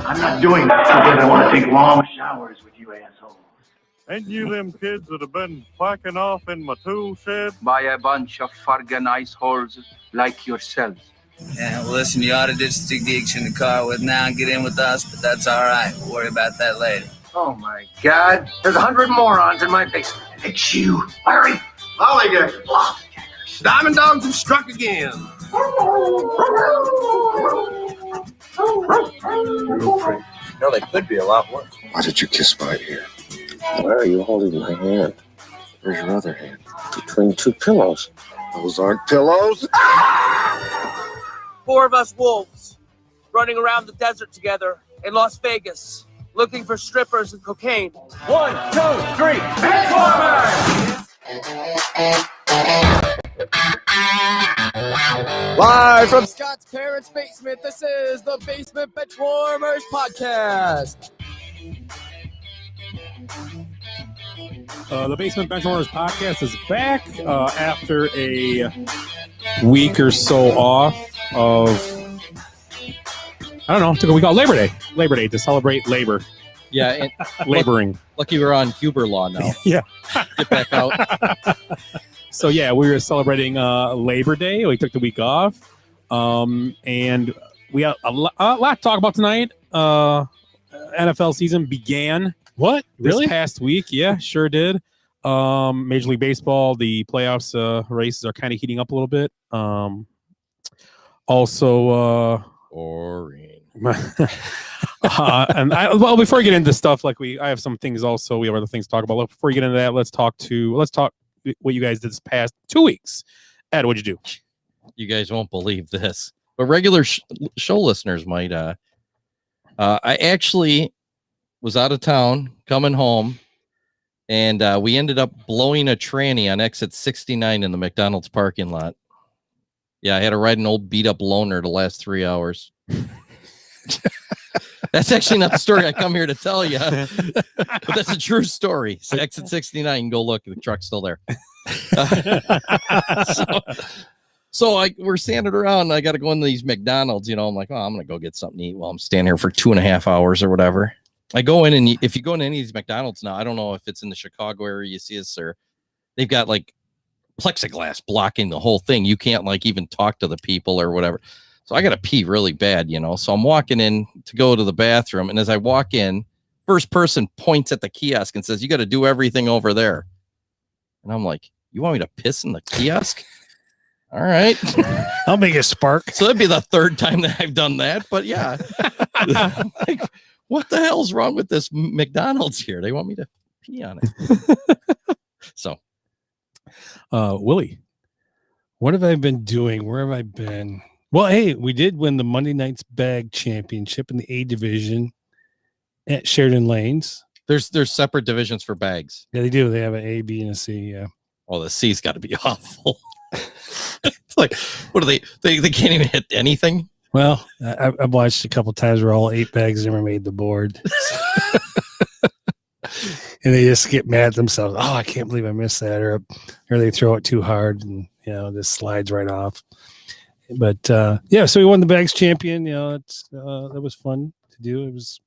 I'm not doing that because I want to take long showers with you assholes. Ain't you them kids that have been quacking off in my tool shed? By a bunch of fargan ice holes like yourselves. Yeah, well, listen, you ought to just stick the itch in the car with now and get in with us, but that's all right. We'll worry about that later. Oh my God! There's 100 morons in my basement. It's you, Larry. Lollygaggers. Diamond dogs have struck again. No, they could be a lot worse. Why did you kiss my ear? Why are you holding my hand? Where's your other hand? Between two pillows. Those aren't pillows. Four of us wolves running around the desert together in Las Vegas, looking for strippers and cocaine. 1, 2, 3, Benchwarmers! Live from Scott's parents' basement, this is the Basement Benchwarmers Podcast. The Basement Benchwarmers Podcast is back after a week or so off of, I don't know, took a week off. Labor Day to celebrate labor. Yeah. And laboring. Lucky we're on Huber Law now. Yeah. Get back out. So, yeah, we were celebrating Labor Day. We took the week off. And we have a lot to talk about tonight. NFL season began. What? Really? This past week. Yeah, sure did. Major League Baseball, the playoffs races are kind of heating up a little bit. Boring. And before we get into stuff, I have some things also. We have other things to talk about. Before we get into that, let's talk what you guys did this past 2 weeks. Ed, what'd you do? You guys won't believe this, but regular show listeners might. I actually was out of town, coming home, and we ended up blowing a tranny on exit 69 in the McDonald's parking lot. Yeah, I had to ride an old beat-up loner the last 3 hours. That's actually not the story I come here to tell you, but that's a true story. So exit 69, go look, the truck's still there. So we're standing around. I got to go into these McDonald's. I'm like, I'm going to go get something to eat while I'm standing here for 2.5 hours or whatever. I go in, and if you go into any of these McDonald's now, I don't know if it's in the Chicago area you see us, or they've got plexiglass blocking the whole thing. You can't even talk to the people or whatever. So I got to pee really bad, So I'm walking in to go to the bathroom. And as I walk in, first person points at the kiosk and says, "You got to do everything over there." And I'm like, "You want me to piss in the kiosk?" All right. I'll make a spark. So that'd be the third time that I've done that. But yeah, what the hell's wrong with this McDonald's here? They want me to pee on it. So, Willie, what have I been doing? Where have I been? Well, hey, we did win the Monday Night's Bag Championship in the A division at Sheridan Lanes. There's separate divisions for bags. Yeah, they do. They have an A, B, and a C. Yeah. Oh, the C's got to be awful. It's like, what are they can't even hit anything. Well, I've watched a couple times where all 8 bags never made the board. And they just get mad at themselves. Oh, I can't believe I missed that. Or they throw it too hard and, this slides right off. But, so we won the bags champion. That was fun to do. It was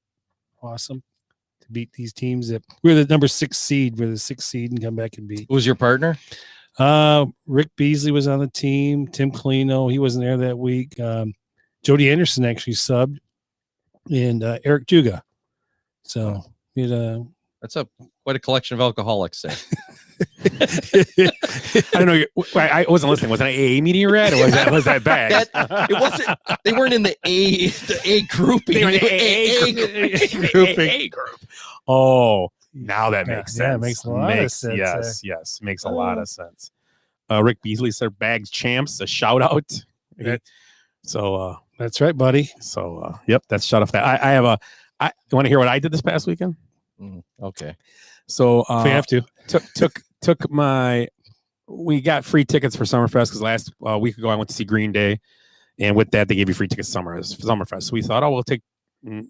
awesome to beat these teams. We were the number 6 seed. We're the 6th seed and come back and beat. Who was your partner? Rick Beasley was on the team. Tim Colino, he wasn't there that week. Jody Anderson actually subbed, and Eric Juga. So that's quite a collection of alcoholics there. I don't know. I wasn't listening. Was it an AA meeting you read, or was that bag? It wasn't. They weren't in the A grouping. They were in the AA group. Oh. Now that makes sense. Yeah, it makes a lot of sense. Yes, makes a lot of sense. Rick Beasley said bags champs, a shout out. So that's right, buddy. So yep, that's shut off that. I have you want to hear what I did this past weekend? Okay. So if we have to. We got free tickets for Summerfest because last week ago I went to see Green Day, and with that they gave you free tickets for Summerfest. So we thought, we'll take 2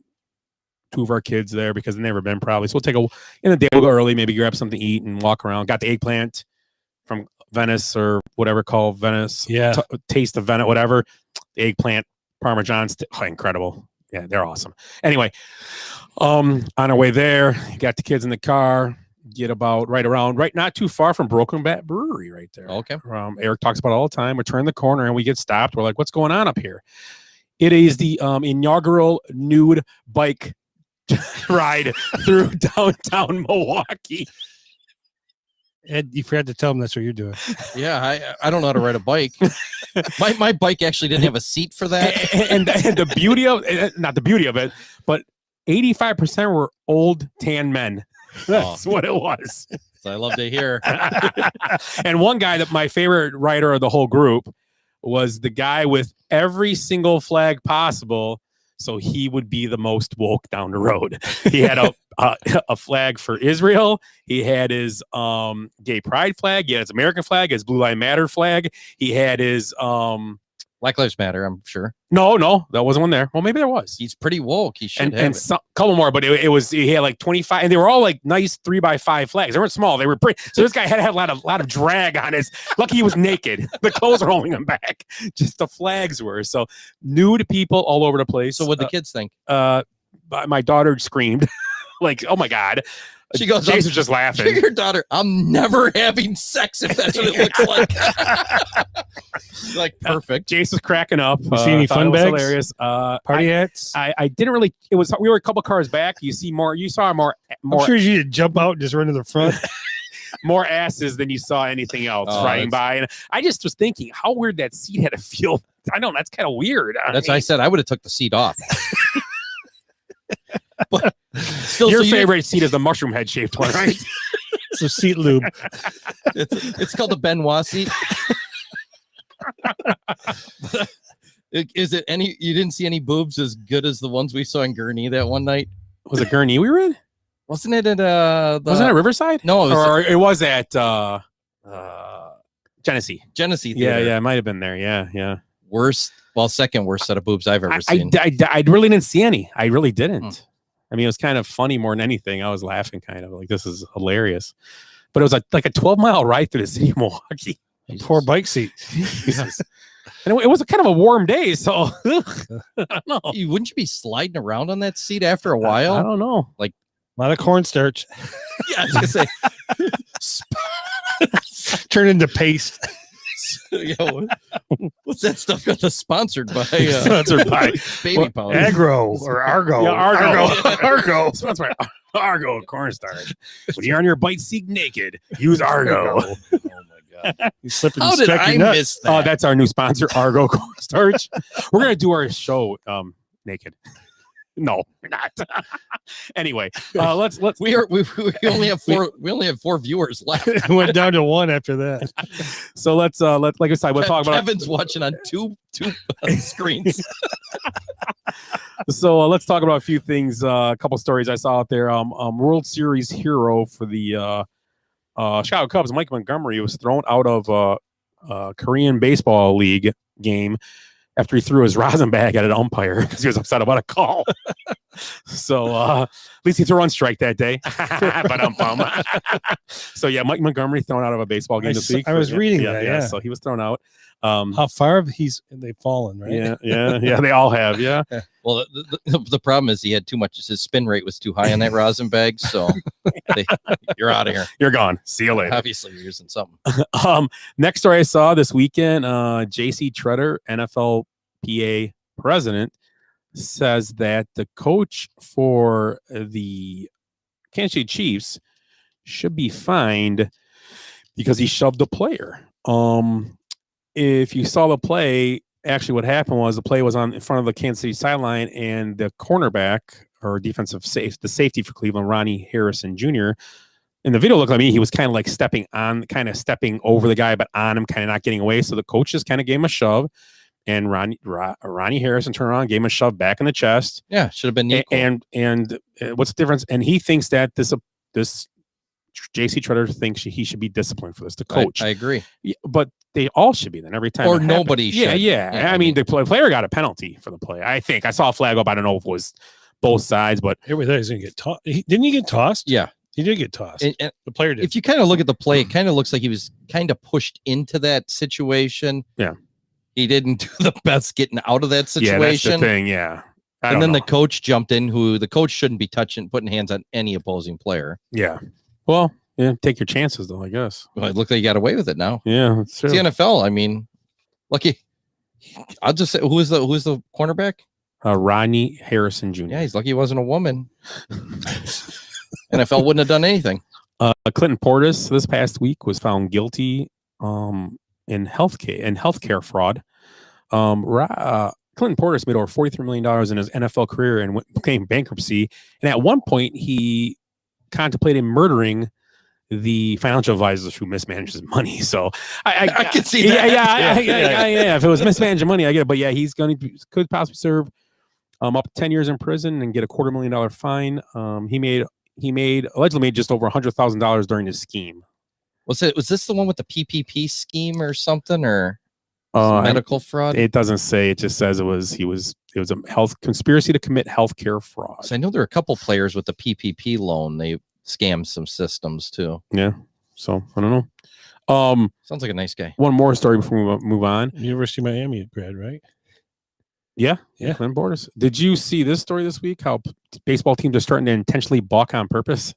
of our kids there because they've never been probably. So we'll take in the day, we'll go early, maybe grab something to eat and walk around. Got the eggplant from Venice or whatever called Venice. Yeah. Taste of Venice, whatever. The eggplant Parmesan, incredible. Yeah, they're awesome. Anyway, on our way there, got the kids in the car. Get about right not too far from Broken Bat Brewery, right there. Okay. Eric talks about it all the time. We turn the corner and we get stopped. We're like, "What's going on up here?" It is the inaugural nude bike ride through downtown Milwaukee. Ed, you forgot to tell them that's what you're doing. Yeah, I don't know how to ride a bike. my bike actually didn't have a seat for that. And the beauty of not the beauty of it, but 85% were old tan men. That's what it was. So I love to hear. And one guy that my favorite rider of the whole group was the guy with every single flag possible. So he would be the most woke down the road. He had a flag for Israel. He had his gay pride flag. He had his American flag, his Blue Lives Matter flag. He had his Black Lives Matter, I'm sure. No, that wasn't one there. Well, maybe there was. He's pretty woke. He should have and it. a couple more, but it was he had like 25, and they were all like nice 3x5 flags. They weren't small. They were pretty. So this guy had a lot of drag on his. Lucky he was naked. The clothes were holding him back. Just the flags were. So nude people all over the place. So what the kids think? My daughter screamed, like, "Oh my God!" She goes, Jason's just laughing. Your daughter, I'm never having sex if that's what it looks like. Like, perfect. Jason's cracking up. You see any fun bags? Hilarious. Party hats? I didn't really. It was we were a couple cars back. You saw more. I'm sure you need to jump out and just run to the front. More asses than you saw anything else riding by. And I just was thinking how weird that seat had to feel. I know that's kind of weird. That's why I said I would have took the seat off. But still, your favorite seat is the mushroom head shaped one, right? So seat lube. It's called the Benoit seat. Is it any? You didn't see any boobs as good as the ones we saw in Gurney that one night? Was it Gurney we were in? Wasn't it at wasn't it Riverside? No, it was at Genesee. Genesee Theater. Theater. Yeah, it might have been there. Yeah. Second worst set of boobs I've ever seen. I really didn't see any. I really didn't. I mean, it was kind of funny more than anything. I was laughing kind of like, this is hilarious. But it was like a 12-mile ride through the city of Milwaukee. Poor bike seat. Jesus. And it was kind of a warm day, so I don't know. Wouldn't you be sliding around on that seat after a while? I don't know. Like a lot of cornstarch. Yeah, I was gonna say turn into paste. What's that stuff got sponsored by? Sponsored by baby powder. Agro or Argo. Yeah, Argo. Sponsored by Argo cornstarch. When you're on your bike seat naked, use Argo. Oh my God. You slipping How did I miss that? Oh, that's our new sponsor, Argo cornstarch. We're gonna do our show naked. No, we're not. Anyway, let's we only have four viewers left. It went down to one after that. So let's like I said, we'll talk about Kevin's watching on two screens. So let's talk about a few things, a couple stories I saw out there. World Series hero for the Chicago Cubs, Mike Montgomery, was thrown out of a Korean baseball league game after he threw his rosin bag at an umpire because he was upset about a call. So at least he threw one strike that day. So yeah, Mike Montgomery thrown out of a baseball game this week. I was reading that. Yeah, so he was thrown out. How far have they've fallen, right? Yeah. They all have. Yeah. Well, the problem is he had too much. His spin rate was too high on that rosin bag. So you're out of here. You're gone. See you later. Obviously, you're using something. Next story I saw this weekend, J.C. Tretter, NFLPA president, says that the coach for the Kansas City Chiefs should be fined because he shoved a player. If you saw the play, actually what happened was the play was in front of the Kansas City sideline, and the cornerback or the safety for Cleveland, Ronnie Harrison Jr., in the video looked like me, he was kind of like stepping over the guy, but on him, kind of not getting away. So the coach just kind of gave him a shove, and Ronnie Harrison turned around, gave him a shove back in the chest. Yeah, should have been equal. And what's the difference? And he thinks that this J.C. Tretter thinks he should be disciplined for this. The coach, I agree, but they all should be then every time. Or nobody should. Yeah. I mean, the player got a penalty for the play. I think I saw a flag up. I don't know if it was both sides, but here we go. He's gonna get tossed. Didn't he get tossed? Yeah. He did get tossed. And the player did. If you kind of look at the play, it kind of looks like he was kind of pushed into that situation. Yeah. he didn't do the best getting out of that situation. Yeah, that's the thing. Yeah. And then the coach jumped in, who the coach shouldn't be putting hands on any opposing player. Yeah. Well, yeah, take your chances though, I guess. Well, it looked like he got away with it now. Yeah, that's true. It's the NFL. I mean, lucky. I'll just say, who is the cornerback? Rodney Harrison Jr. Yeah, he's lucky he wasn't a woman. NFL wouldn't have done anything. Clinton Portis this past week was found guilty in healthcare fraud. Clinton Portis made over $43 million in his NFL career and became bankruptcy. And at one point, he contemplated murdering the financial advisors who mismanaged his money. So I could see that. Yeah. If it was mismanaging money, I get it. But yeah, he's could possibly serve up to 10 years in prison and get a $250,000 fine. He allegedly made just over $100,000 during his scheme. Was this the one with the PPP scheme or something, or medical fraud? It doesn't say. It just says it was a health conspiracy to commit healthcare fraud. So I know there are a couple players with the PPP loan. They scammed some systems too. Yeah. So I don't know. Sounds like a nice guy. One more story before we move on. University of Miami grad, right? Yeah. Clinton Portis. Did you see this story this week? How baseball teams are starting to intentionally balk on purpose.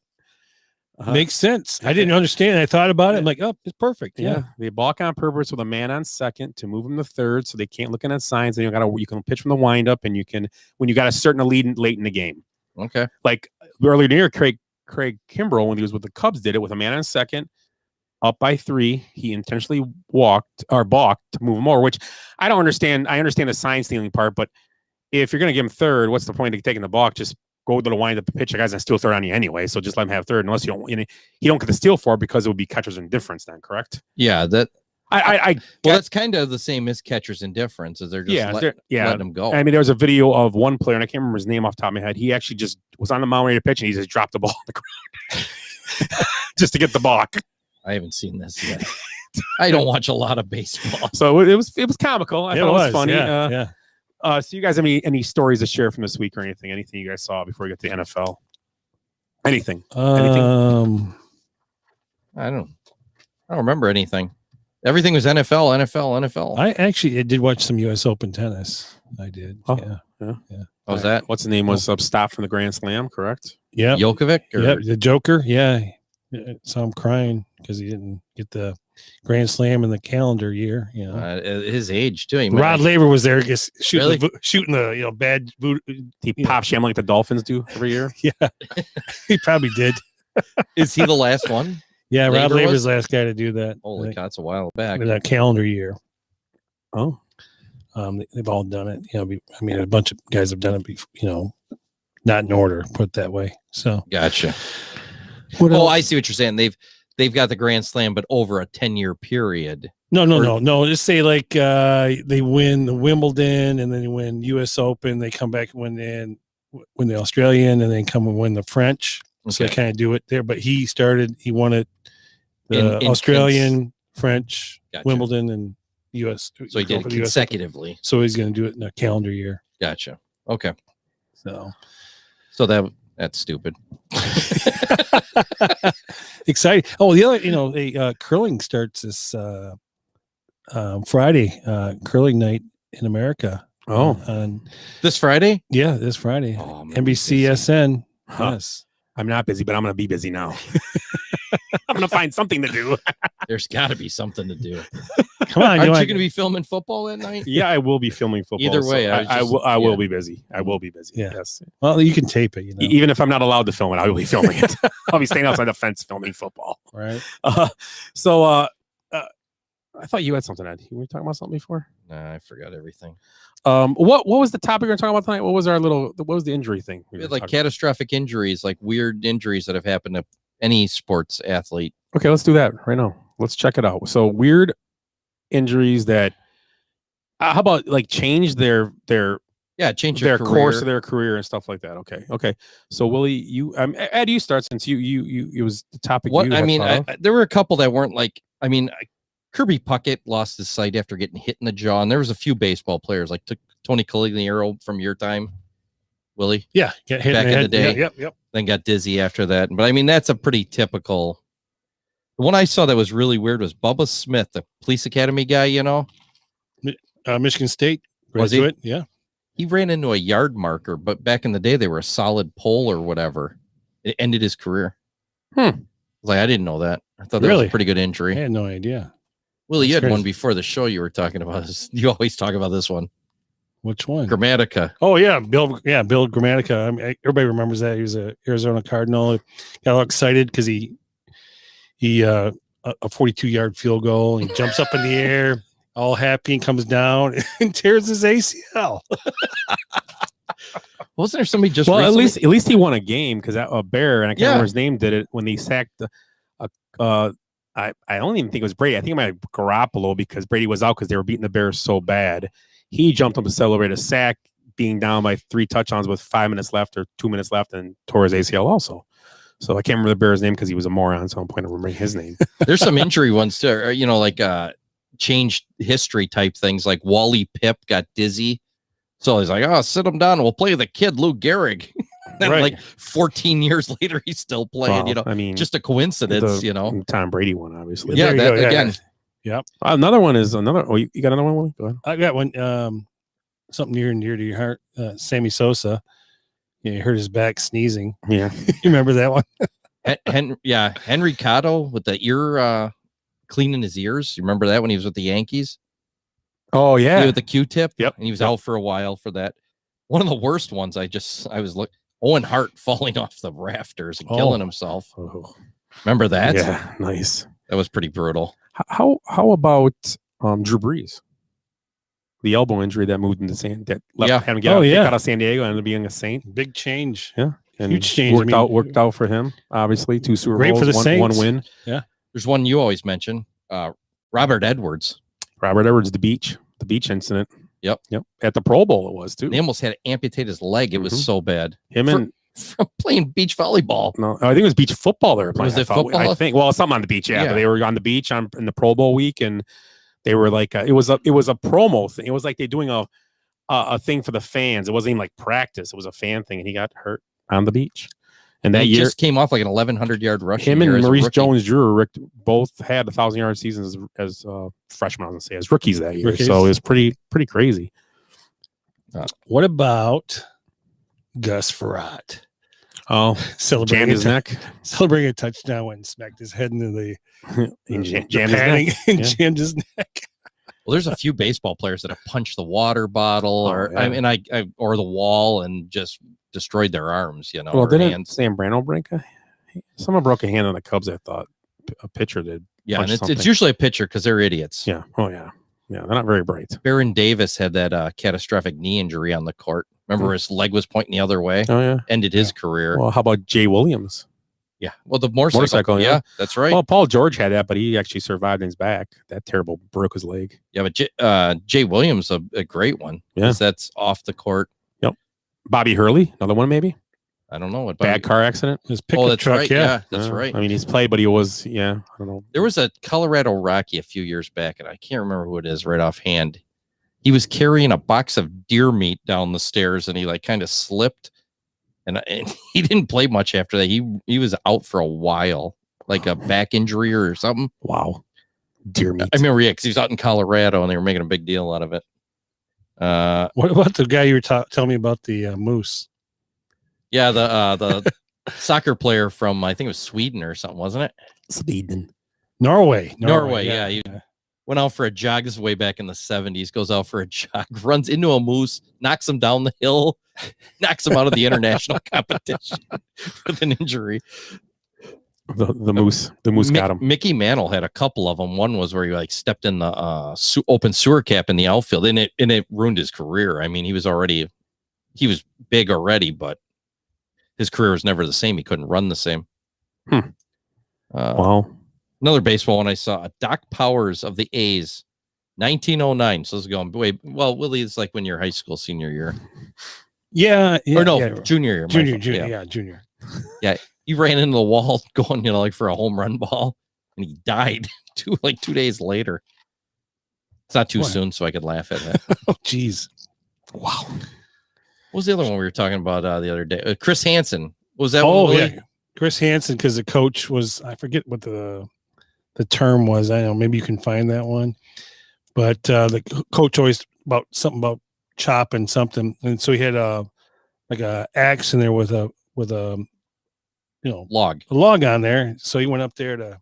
Makes sense. I didn't understand. I thought about it. I'm like, oh, it's perfect. Yeah. They balk on purpose with a man on second to move him to third, so they can't look at signs. And you can pitch from the windup, and you can when you got a certain lead late in the game. Okay. Like earlier in the year, Craig Kimbrell, when he was with the Cubs, did it with a man on second, up by 3. He intentionally balked to move him over, which I don't understand. I understand the sign stealing part, but if you're going to give him third, what's the point of taking the balk? Just go to the wind up pitch. The guy's going to steal third on you anyway, so just let him have third, unless you don't get the steal for it because it would be catcher's indifference then, correct? Yeah, that. Well, that's kind of the same as catcher's indifference, as they're just letting him go. I mean, there was a video of one player, and I can't remember his name off the top of my head. He actually just was on the mound ready to pitch, and he just dropped the ball on the ground just to get the balk. I haven't seen this yet. I don't watch a lot of baseball, so it was comical. I thought it was funny. Yeah. So you guys have any stories to share from this week or anything? Anything you guys saw before we get to the NFL? Anything? I don't remember anything. Everything was NFL. I did watch some U.S. Open tennis. I did. Oh, yeah. What was that? What's the name? Was stop from the Grand Slam, correct? Yeah. Djokovic? Yeah, the Joker. Yeah. So I'm crying because he didn't get the Grand Slam in the calendar year. You know, his age too. Rod Laver was there, just shooting the bad. He pops sham like the Dolphins do every year. Yeah, he probably did. Is he the last one? Yeah, Rod Laver's the last guy to do that. Holy cow, it's a while back. In that calendar year. Oh, they've all done it. You know, I mean, a bunch of guys have done it. You know, not in order, put it that way. So gotcha. I see what you're saying. They've got the Grand Slam, but over a 10-year period. No. Just say like they win the Wimbledon, and then they win U.S. Open. They come back and win the Australian, and then come and win the French. Okay. So they kind of do it there. But he won it the Australian, French, gotcha. Wimbledon, and U.S. So he did it consecutively. So he's going to do it in a calendar year. Gotcha. Okay. So that's stupid. Exciting. Oh, the other, curling starts this Friday, curling night in America. On this Friday? Yeah, this Friday. Oh, NBCSN. Huh. Yes. I'm not busy, but I'm going to be busy now. I'm going to find something to do. There's got to be something to do. Come on. Aren't you going to be filming football that night? Yeah, I will be filming football. Either way, I will be busy. I will be busy. Yeah. Yes. Well, you can tape it. Even if I'm not allowed to film it, I will be filming it. I'll be staying outside the fence filming football. Right. I thought you had something, Ed. You were talking about something before? Nah, I forgot everything. What was the topic we were talking about tonight? What was the injury thing? We had like catastrophic injuries, like weird injuries that have happened to any sports athlete. Okay, let's do that right now. Let's check it out. So weird injuries that how about like change their course of their career and stuff like that. Okay. So Willie, Ed, you start since you it was the topic. There were a couple that weren't like. Kirby Puckett lost his sight after getting hit in the jaw, and there was a few baseball players like Tony Caligiero from your time, Willie. Yeah, get hit back in the day. Yep. Then got dizzy after that. But that's a pretty typical. The one I saw that was really weird was Bubba Smith, the police academy guy. Michigan State Was he? graduate. Yeah. He ran into a yard marker, but back in the day, they were a solid pole or whatever. It ended his career. Like, I didn't know that. I thought that was Really? a pretty good I injury. had no idea. Willie, you That's had one crazy. before the show you were talking about. You always talk about this one. Which one? Grammatica. Oh yeah, Bill Grammatica. I mean, everybody remembers that. He was a Arizona Cardinal. Got all excited because he a 42-yard field goal. And he jumps up in the air, all happy, and comes down and tears his ACL. Wasn't there somebody just Well, recently? at least he won a game because a Bear, and I can't Yeah. remember his name, did it when they sacked. I don't even think it was Brady. I think it might have been Garoppolo because Brady was out because they were beating the Bears so bad. He jumped up to celebrate a sack, being down by 3 touchdowns with 5 minutes left or 2 minutes left, and tore his ACL also. So I can't remember the Bears' name because he was a moron. So I'm pointing to remembering his name. There's some injury ones too, or, like changed history type things. Like Wally Pipp got dizzy, so he's like, "Oh, sit him down. We'll play the kid Lou Gehrig." And Right. like 14 years later, he's still playing. Well, I mean, just a coincidence. Tom Brady one, obviously. Yeah, There you that go, yeah, again. Yep. Another one is another. Oh, you got another one, Willie? Go ahead. I got one. Something near and dear to your heart. Sammy Sosa. Yeah, he hurt his back sneezing. Yeah. You remember that one? Henry Cotto with the ear cleaning his ears. You remember that when he was with the Yankees? Oh yeah, With the Q-tip. Yep. And he was out for a while for that. One of the worst ones. I was looking. Owen Hart falling off the rafters and killing himself. Oh. Remember that? Yeah, nice. That was pretty brutal. How about Drew Brees? The elbow injury that moved into that left him get out of San Diego and ended up being a Saint. Big change. Yeah. And Huge change. Worked out for him, obviously. 2 Super Great Bowls, for the one Saints. win. Yeah. There's one you always mention. Robert Edwards. The beach incident. Yep. At the Pro Bowl it was too. They almost had to amputate his leg. It was so bad. Him from playing beach volleyball. No, I think it was beach football they were playing. Was it football? I think. Well, something on the beach, yeah. But they were on the beach in the Pro Bowl week, and they were like, it was a promo thing. It was like they doing a thing for the fans. It wasn't even like practice. It was a fan thing, and he got hurt on the beach. And that he year, just came off like an 1,100-yard rush. him and Maurice Jones-Drew both had 1,000-yard seasons as freshmen. I was gonna say as rookies that year. Rookies. So it was pretty crazy. What about Gus Frerotte? Oh, Celebrating jammed his neck. Celebrating a touchdown when he smacked his head into the jammed his padding neck. and Yeah. jammed his neck. Well, there's a few baseball players that have punched the water bottle or the wall and just destroyed their arms. Well, or didn't hands. Zambrano break someone broke a hand on the Cubs? I thought a pitcher did. Yeah, punch and it's something. usually a pitcher because they're idiots. Yeah. Oh yeah. Yeah, they're not very bright. Baron Davis had that catastrophic knee injury on the court. Remember, his leg was pointing the other way. Oh yeah. Ended his career. Well, how about Jay Williams? Yeah. Well, the motorcycle. Yeah, that's right. Well, Paul George had that, but he actually survived in his back. That terrible broke his leg. Yeah, but Jay Williams, a great one. Yeah. That's off the court. Yep. Bobby Hurley, another one maybe. I don't know what Bad car accident. His pickup that's truck. right. Yeah. That's right. I mean, he's played, but he was. Yeah. I don't know. There was a Colorado Rocky a few years back, and I can't remember who it is right offhand. He was carrying a box of deer meat down the stairs, and he like kind of slipped, and he didn't play much after that. He was out for a while, like a back injury or something. Wow. Deer meat. I remember, because he was out in Colorado, and they were making a big deal out of it. What about the guy you were telling me about, the moose? Yeah, the soccer player from, I think it was Sweden or something, wasn't it? Sweden. Norway. Yeah. He went out for a jog. This is way back in the 70s. Goes out for a jog, runs into a moose, knocks him down the hill, knocks him out of the international competition with an injury. The moose got him. Mickey Mantle had a couple of them. One was where he like stepped in the open sewer cap in the outfield, and it ruined his career. I mean, he was big already, but his career was never the same. He couldn't run the same. Wow. Another baseball one I saw, Doc Powers of the A's, 1909. So this is going way. Well, Willie, it's like when you're high school, senior year. Yeah. Or no, yeah. junior year. Junior. Yeah. He ran into the wall going, like for a home run ball, and he died 2 days later. It's not too soon, so I could laugh at that. Oh, geez. Wow. What was the other one we were talking about the other day? Chris Hansen. Was that Oh, one, yeah. Chris Hansen, because the coach was, I forget what the term was. I don't know, maybe you can find that one. But the coach always about something about chopping something, and so he had a axe in there with a log on there. So he went up there to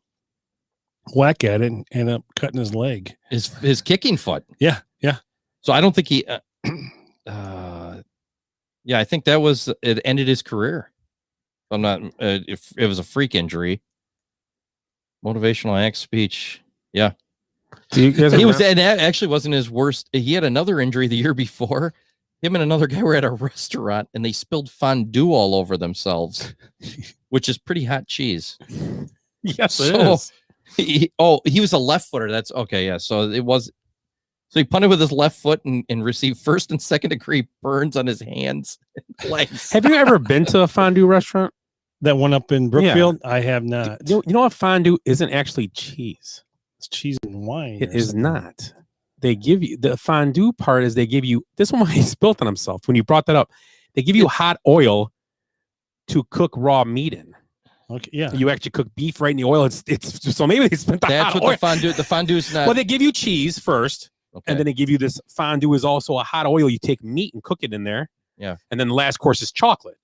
whack at it and ended up cutting his leg. His kicking foot. Yeah. So I don't think he. Yeah, I think it ended his career. I'm not. If it was a freak injury, motivational act speech. Yeah, and that actually wasn't his worst. He had another injury the year before. Him and another guy were at a restaurant and they spilled fondue all over themselves, which is pretty hot cheese. Yes, so, it is. He was a left footer. That's okay. Yeah. So he punted with his left foot and received first and second degree burns on his hands and legs. Have you ever been to a fondue restaurant? That one up in Brookfield? Yeah. I have not. You know what? Fondue isn't actually cheese. It's cheese and wine. It is not. They give you the fondue part is they give you this one he spilled on himself when you brought that up. They give you hot oil to cook raw meat in. Okay, yeah. You actually cook beef right in the oil. It's so maybe they spent That's what oil. the fondue is not. Well, they give you cheese first, and then they give you this fondue is also a hot oil. You take meat and cook it in there. Yeah. And then the last course is chocolate.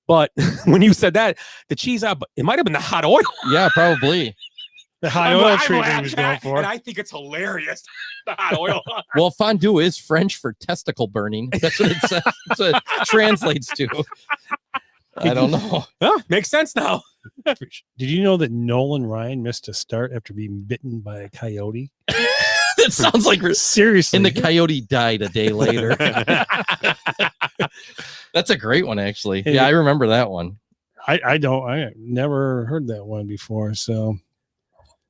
But when you said that, the cheese it might have been the hot oil. Yeah, probably. The high oil treatment he was going for. And I think it's hilarious. The hot oil. Well, fondue is French for testicle burning. That's what it says. That's what it translates to. I don't know. Well, makes sense now. Did you know that Nolan Ryan missed a start after being bitten by a coyote? That sounds like seriously. And the coyote died a day later. That's a great one, actually. Yeah, I remember that one. I never heard that one before. So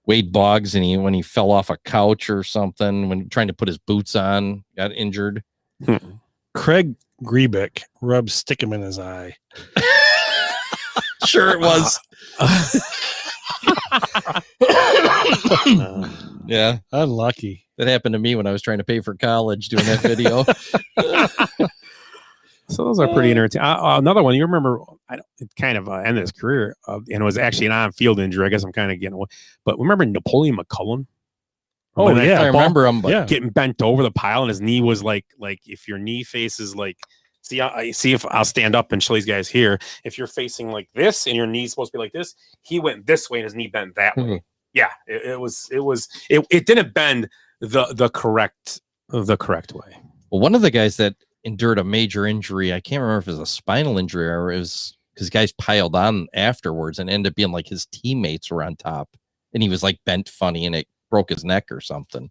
Wade Boggs, and when he fell off a couch or something, when trying to put his boots on, got injured. Craig Grebeck rubbed stickum in his eye. Sure it was. Yeah. Unlucky. That happened to me when I was trying to pay for college doing that video. So those are pretty entertaining. Another one, you remember, it kind of ended his career, and it was actually an on-field injury. I guess I'm kind of getting away. But remember Napoleon McCullum? Oh, yeah. I remember him. But getting bent over the pile, and his knee was like if your knee faces like, see if I'll stand up and show these guys here. If you're facing like this and your knee's supposed to be like this, he went this way and his knee bent that way. Yeah, it didn't bend the correct way. Well, one of the guys that endured a major injury, I can't remember if it was a spinal injury or it was because guys piled on afterwards and ended up being like his teammates were on top and he was like bent funny and it broke his neck or something.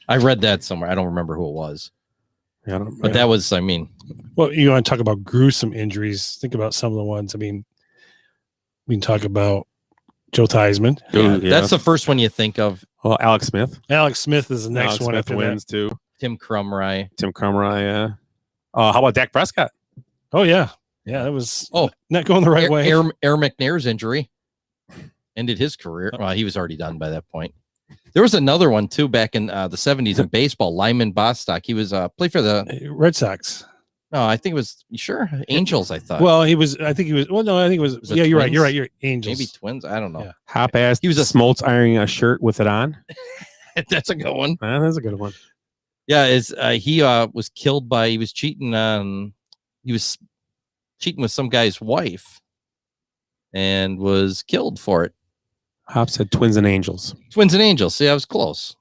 I read that somewhere. I don't remember who it was. Yeah, but that was, I mean, well, you want to talk about gruesome injuries? Think about some of the ones. I mean, we can talk about Joe Theismann. Yeah, that's the first one you think of. Well, Alex Smith. Alex Smith is the next Alex one Smith after wins that. too. Tim Crumry. Yeah. How about Dak Prescott? Oh yeah, that was not going the right way. Air McNair's injury ended his career. Well, he was already done by that point. There was another one too back in the 70s in baseball. Lyman Bostock. He was played for the Red Sox. No, I think it was Angels. I thought. Well, I think it was. Yeah, you're right. You're Angels. Maybe Twins. I don't know. Yeah. Hop ass. He was a Smoltz ironing a shirt with it on. That's a good one. That's a good one. Yeah, he was killed by he was cheating with some guy's wife and was killed for it. Hop said Twins and Angels. Twins and Angels. See, I was close.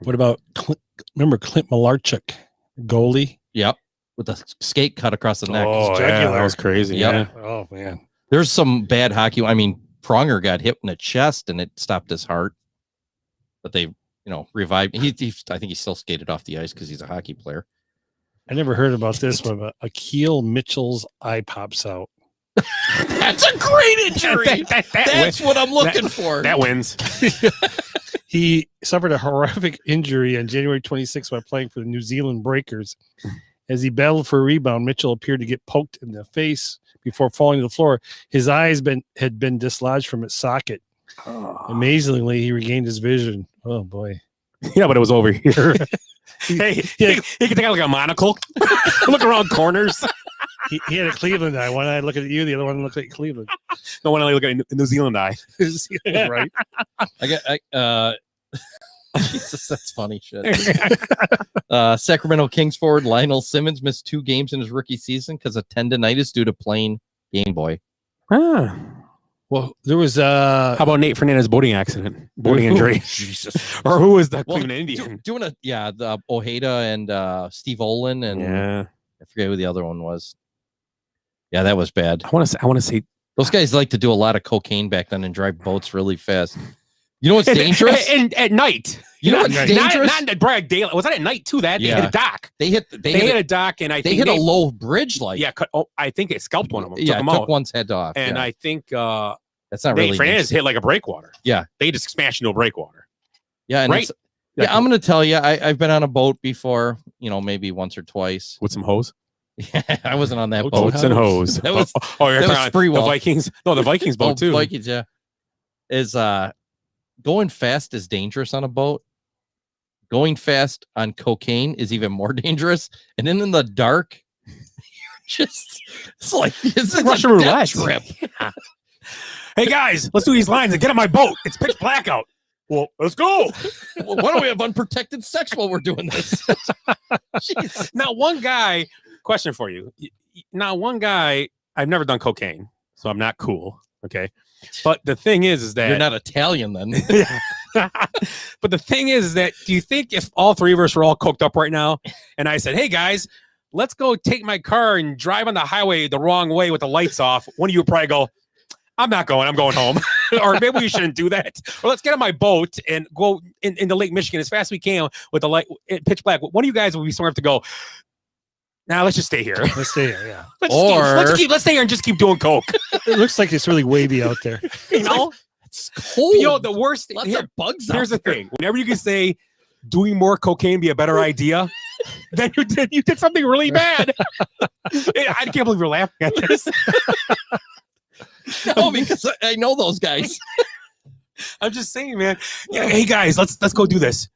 What about remember Clint Malarchuk, goalie? Yep, with a skate cut across the neck. Oh, yeah, that was crazy. Yep. Yeah. Oh man, there's some bad hockey. I mean, Pronger got hit in the chest and it stopped his heart, but they revived. I think he still skated off the ice because he's a hockey player. I never heard about this one, but Akeel Mitchell's eye pops out. That's a great injury. That's what I'm looking for. That wins. He suffered a horrific injury on January 26th while playing for the New Zealand Breakers. As he battled for a rebound, Mitchell appeared to get poked in the face before falling to the floor. His eyes had been dislodged from its socket. Amazingly, he regained his vision. Oh boy. Yeah, but it was over here. Hey, he could take out like a monocle, look around corners. He had a Cleveland eye. One eye looking at you, the other one looked at Cleveland. No one eye look at a New Zealand eye. Right. Jesus, that's funny shit. Sacramento Kings forward Lionel Simmons missed 2 games in his rookie season because of tendonitis due to playing Game Boy. Ah. Well, there was How about Nate Fernandez boating injury? Jesus. Or who was the Well, Cleveland Indian? doing the Ojeda and Steve Olin and Yeah. I forget who the other one was. Yeah, that was bad. I want to say Those guys like to do a lot of cocaine back then and drive boats really fast. You know what's dangerous? And at night. You know what's dangerous? Not in the broad daylight. Was that at night too? They hit a dock. They hit a dock, and I they think hit a low bridge. Like I think it scalped one of them. Yeah, took it him took out. one's head off. And yeah. I think that's not Nate really Fernandez hit like a breakwater. Yeah, they just smashed into a breakwater. Yeah, and right. Yeah, I'm gonna tell you, I've been on a boat before. You know, maybe once or twice with some hose. Yeah, I wasn't on that boat. Boats and hose. That was you're that was talking Spreewell. the Vikings. No, the Vikings boat too. Vikings, yeah. Is going fast is dangerous on a boat. Going fast on cocaine is even more dangerous. And then in the dark, it's like Russian roulette trip. Yeah. Hey guys, let's do these lines and get on my boat. It's pitch black out. Well, let's go. Well, why don't we have unprotected sex while we're doing this? Jeez. Now, one guy, question for you. Now, one guy, I've never done cocaine, so I'm not cool. Okay. But the thing is that You're not Italian then. But the thing is that do you think if all three of us were all coked up right now and I said, hey guys, let's go take my car and drive on the highway the wrong way with the lights off, one of you would probably go, I'm not going, I'm going home. Or maybe we shouldn't do that. Or let's get on my boat and go into Lake Michigan as fast as we can with the light pitch black. One of you guys will be smart enough to go, now let's just stay here. Let's stay here, yeah. Let's stay here and just keep doing coke. It looks like it's really wavy out there. You know? It's cold. You know, the worst Lots of bugs here's out the there. thing. Whenever you can say doing more cocaine be a better idea, then you did something really bad. I can't believe you're laughing at this. No, because I know those guys. I'm just saying, man. Yeah, hey guys, let's go do this.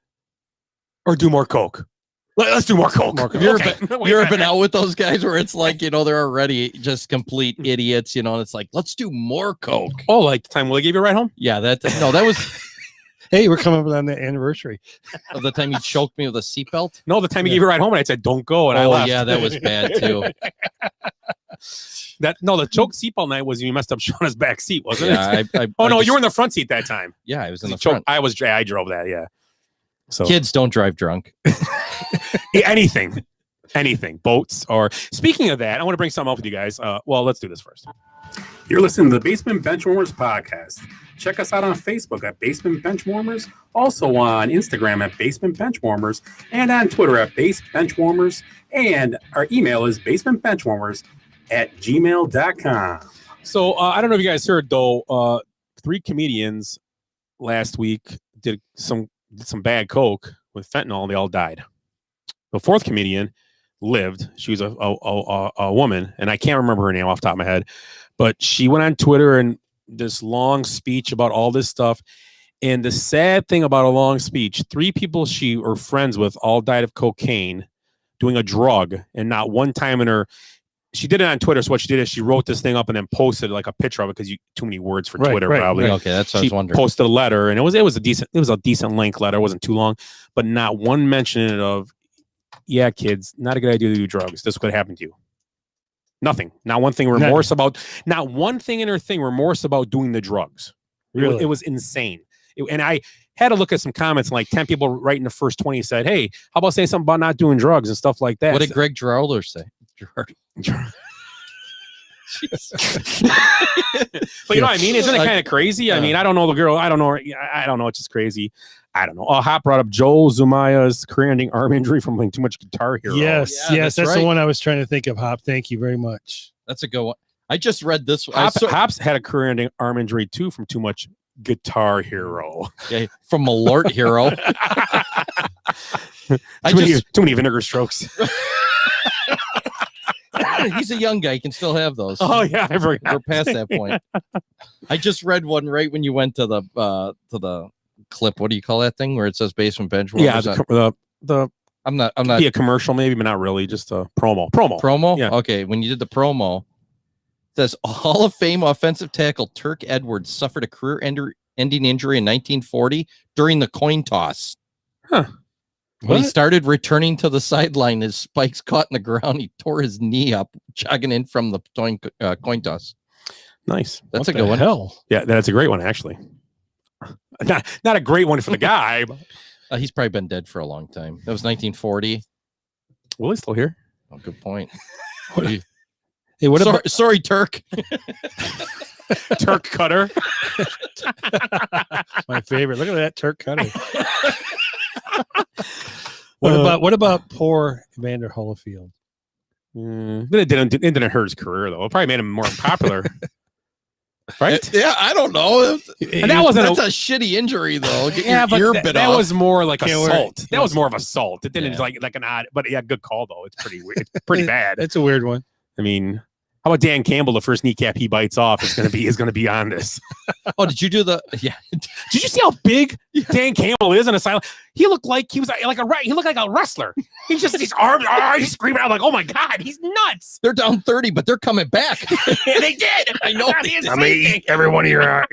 Or do more coke. Let's do more coke. Have you ever been out with those guys where it's like, you know, they're already just complete idiots, you know, and it's like, let's do more coke. Oh, like the time Willie gave you a ride home? Yeah, that was Hey, we're coming up on that anniversary. of the time you choked me with a seatbelt. No, the time he gave you a ride home and I said, don't go. And I left. Yeah, that was bad too. The choke seatbelt night was you messed up Shauna's back seat, wasn't Yeah, it? You were in the front seat that time. Yeah, I was in the choke. front. I drove that, yeah. So Kids don't drive drunk. anything, boats or speaking of that, I want to bring something up with you guys. Well, let's do this first. You're listening to the Basement Benchwarmers podcast. Check us out on Facebook at Basement Benchwarmers, also on Instagram at Basement Benchwarmers, and on Twitter at Base Benchwarmers. And our email is basementbenchwarmers@gmail.com. So I don't know if you guys heard though, 3 comedians last week did some bad coke with fentanyl and they all died. The 4th comedian lived. She was a woman, and I can't remember her name off the top of my head, but she went on Twitter and this long speech about all this stuff. And the sad thing about a long speech, 3 people she were friends with all died of cocaine doing a drug, and not one time in her. She did it on Twitter. So what she did is she wrote this thing up and then posted like a picture of it because too many words for Twitter probably. Okay, that's what I was wondering. Posted a letter, and it was a decent length letter. It wasn't too long, but not one mention of, yeah, kids, not a good idea to do drugs. This could happen to you. Nothing. Not one thing remorse about. Not one thing in her thing remorse about doing the drugs. Really? It was insane. And I had to look at some comments, and like 10 people right in the first 20 said, "Hey, how about saying something about not doing drugs and stuff like that?" What did Greg Giraldo say? But you know what I mean? Isn't it kind of crazy? I mean, I don't know the girl. I don't know. It's just crazy. I don't know. Hop brought up Joel Zumaya's career-ending arm injury from playing too much Guitar Hero. Yes, that's right. the one I was trying to think of, Hop. Thank you very much. That's a good one. I just read this one. Hops had a career-ending arm injury too from too much Guitar Hero. Okay, from Malort Hero. Too many vinegar strokes. He's a young guy. He can still have those. Oh yeah, we're past that point. I just read one right when you went to the clip. What do you call that thing where it says Basement Benchwarmers? Yeah, the I'm not. Be a commercial, maybe, but not really. Just a promo. Yeah. Okay. When you did the promo, it says Hall of Fame offensive tackle Turk Edwards suffered a career-ending injury in 1940 during the coin toss. When he What? started returning to the sideline, his spikes caught in the ground. He tore his knee up, jogging in from the coin toss. Nice. That's What a good the one. hell? Yeah, that's a great one, actually. Not a great one for the guy. But He's probably been dead for a long time. That was 1940. Willie's still here. Oh, good point. Hey, what about Sorry, Turk. Turk Cutter. my favorite? Look at that Turk cutter. What about poor Evander Holyfield? It didn't hurt his career though. It probably made him more popular. Right? Yeah, I don't know. And that wasn't That's a shitty injury though. Get yeah, your but ear bit that off. was more like Can't wear assault. it. That was more of assault. It didn't Yeah. like an odd, but yeah, good call though. It's pretty weird. It's pretty bad. That's a weird one. I mean, how about Dan Campbell? The first kneecap he bites off is going to be on this. Oh, did you do the? Yeah. Did you see how big Dan Campbell is on a silent? He looked like he looked like a wrestler. He's just these arms, he's screaming out like, "Oh my god, he's nuts!" They're down 30, but they're coming back. Yeah, they did. I know. I'm I'm gonna eat every one of your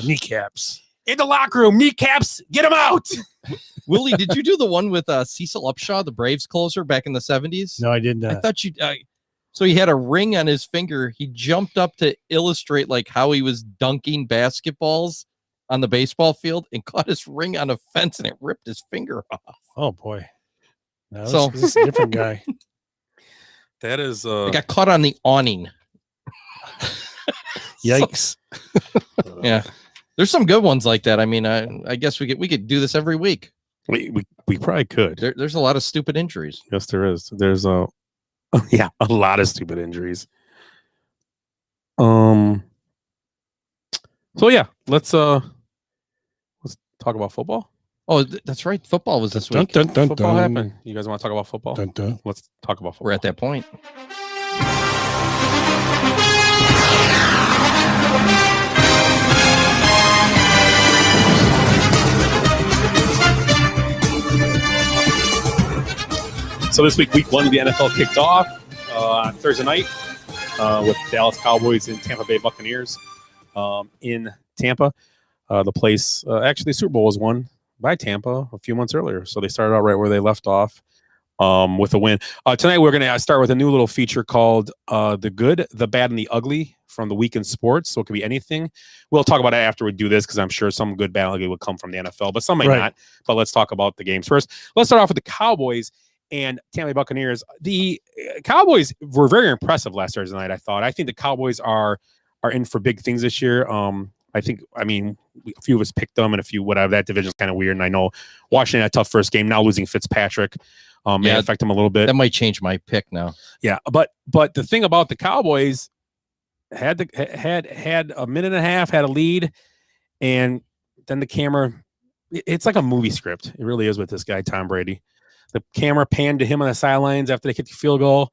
kneecaps. in the locker room. Kneecaps, get him out. Willie, did you do the one with Cecil Upshaw, the Braves closer back in the 70s? No, I did I not. thought you. So he had a ring on his finger. He jumped up to illustrate like how he was dunking basketballs on the baseball field and caught his ring on a fence and it ripped his finger off. Oh boy. No, So- this is a different guy. That is. It got caught on the awning. Yikes. Yeah, there's some good ones like that. I mean, I guess we could do this every week. We probably could. There's a lot of stupid injuries. Yes, there is. There's a lot of stupid injuries. So yeah, let's talk about football. Oh, that's right. Football was this Dun, week. dun, dun, Football dun. happened. You guys want to talk about football? Dun, dun. Let's talk about football. We're at that point. So this week 1 of the NFL kicked off on Thursday night with Dallas Cowboys and Tampa Bay Buccaneers in Tampa. The place, actually, the Super Bowl was won by Tampa a few months earlier, so they started out right where they left off with a win. Tonight we're going to start with a new little feature called The Good, the Bad, and the Ugly from the week in sports. So it could be anything. We'll talk about it after we do this because I'm sure some good, bad, and ugly will come from the NFL, but some may Right. not. But let's talk about the games first. Let's start off with the Cowboys and Tampa Bay Buccaneers. The Cowboys were very impressive last Thursday night, I thought. I think the Cowboys are in for big things this year. A few of us picked them and a few, whatever. That division is kind of weird. And I know Washington had a tough first game. Now losing Fitzpatrick may affect them a little bit. That might change my pick now. Yeah. But the thing about the Cowboys had a minute and a half, had a lead, and then the camera, it's like a movie script. It really is with this guy, Tom Brady. The camera panned to him on the sidelines after they kicked the field goal.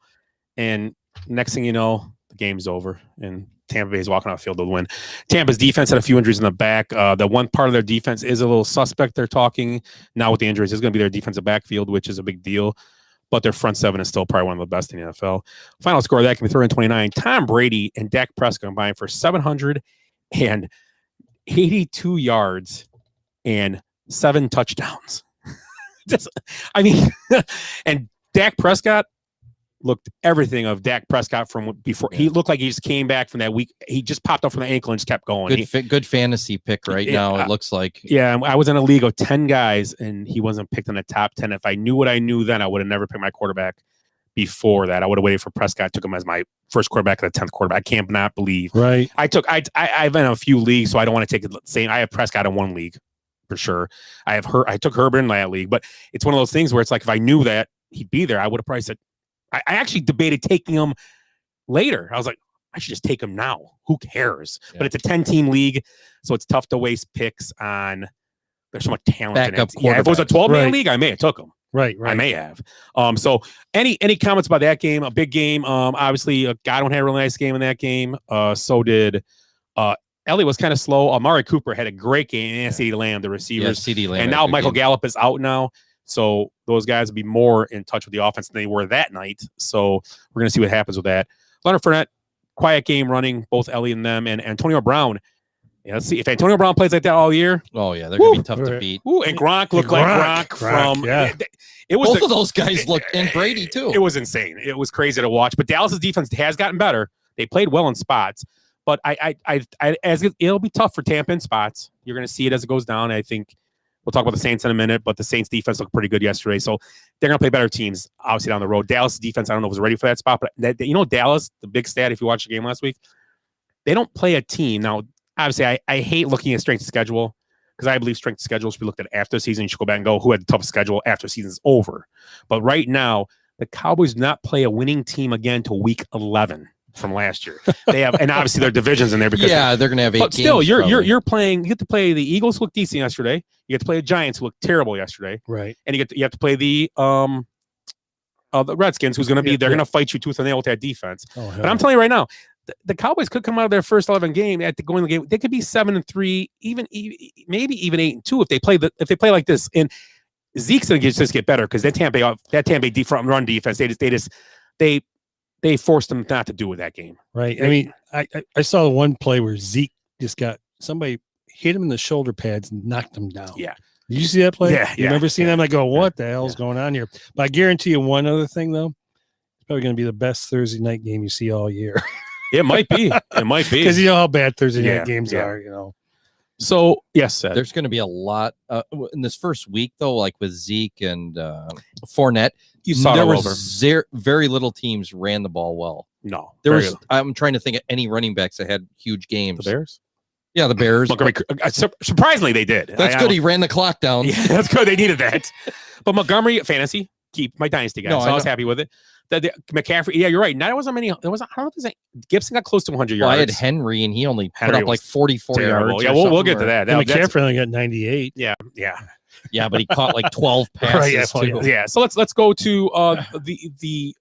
And next thing you know, the game's over. And Tampa Bay is walking off the field to win. Tampa's defense had a few injuries in the back. The one part of their defense is a little suspect. They're talking now with the injuries. It's going to be their defensive backfield, which is a big deal. But their front seven is still probably one of the best in the NFL. Final score of that can be 329. Tom Brady and Dak Prescott combined for 782 yards and 7 touchdowns. And Dak Prescott looked everything of Dak Prescott from before. He looked like he just came back from that week. He just popped up from the ankle and just kept going. Good fantasy pick now. It looks like. Yeah, I was in a league of 10 guys, and he wasn't picked in the top 10. If I knew what I knew then, I would have never picked my quarterback before that. I would have waited for Prescott. Took him as my first quarterback and the 10th quarterback. I can't not believe. Right. I've been in a few leagues, so I don't want to take the same. I have Prescott in one league for sure. I took Herbert in that league, but it's one of those things where it's like if I knew that he'd be there, I would have probably said. I actually debated taking him later. I was like, I should just take him now. Who cares? Yeah. But it's a 10-team league, so it's tough to waste picks on. There's so much talent Backup in it. Yeah, if it was a 12-man league, I may have took him. Right. I may have. So any comments about that game? A big game. Obviously, Godwin had a really nice game in that game. So did Elliott was kind of slow. Amari Cooper had a great game. And CeeDee Lamb, the receivers. Yeah, CeeDee Lamb. And now Michael Gallup is out now. So those guys will be more in touch with the offense than they were that night. So we're going to see what happens with that. Leonard Fournette, quiet game running, both Elliott and them. And Antonio Brown, Yeah, let's see if Antonio Brown plays like that all year. Oh yeah, they're gonna be tough to beat. Ooh, and Gronk looked like Gronk from. Yeah. It was Both of those guys looked, and Brady too. It was insane. It was crazy to watch. But Dallas's defense has gotten better. They played well in spots, but it'll be tough for Tampa in spots. You're going to see it as it goes down. I think we'll talk about the Saints in a minute, but the Saints defense looked pretty good yesterday, so they're going to play better teams obviously down the road. Dallas defense, I don't know if was ready for that spot, but Dallas, the big stat if you watched the game last week, they don't play a team now. Obviously, I hate looking at strength of schedule because I believe strength of schedule should be looked at after the season. You should go back and go who had the toughest schedule after the season's over. But right now, the Cowboys do not play a winning team again till week 11 from last year. They have, and obviously their divisions in there because they're going to have 8 but still, games you're playing. You get to play the Eagles who looked decent yesterday. You get to play the Giants who looked terrible yesterday, right? And you have to play the Redskins who's going to be they're going to fight you tooth and nail with that defense. But I'm telling you right now, the Cowboys could come out of their first 11 game at the going the game. They could be 7-3, maybe even 8-2 if they play like this. And Zeke's going to just get better because that Tampa Bay front run defense they forced them not to do with that game. Right. I mean, I saw one play where Zeke just got somebody hit him in the shoulder pads and knocked him down. Yeah. Did you see that play? Yeah. You remember seeing that? I'm like, what the hell's going on here? But I guarantee you one other thing though. It's probably going to be the best Thursday night game you see all year. It might be. It might be. Because you know how bad Thursday night games are, you know. So, yes, there's going to be a lot in this first week, though, like with Zeke and Fournette. You saw there it was very little teams ran the ball well. No. There was. I'm trying to think of any running backs that had huge games. The Bears? Yeah, the Bears. Montgomery, surprisingly, they did. That's good. He ran the clock down. Yeah, that's good. They needed that. But Montgomery, fantasy, keep my dynasty guy. No, so I was happy with it. The McCaffrey, yeah, you're right. Not wasn't many. It was. I don't know if Gibson got close to 100 yards. I had Henry, and he only put up like 44 yards. Yeah, we'll get to that. McCaffrey only got 98. Yeah. Yeah, but he caught like 12 passes. Right, yeah. So let's go to the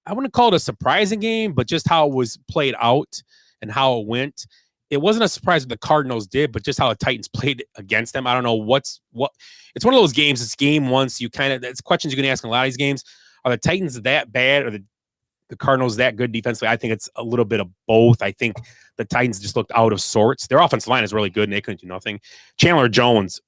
I wouldn't call it a surprising game, but just how it was played out and how it went. It wasn't a surprise what the Cardinals did, but just how the Titans played against them. I don't know what. It's one of those games. It's game once. It's questions you can ask in a lot of these games. Are the Titans that bad or the Cardinals that good defensively? I think it's a little bit of both. I think the Titans just looked out of sorts. Their offensive line is really good, and they couldn't do nothing. Chandler Jones,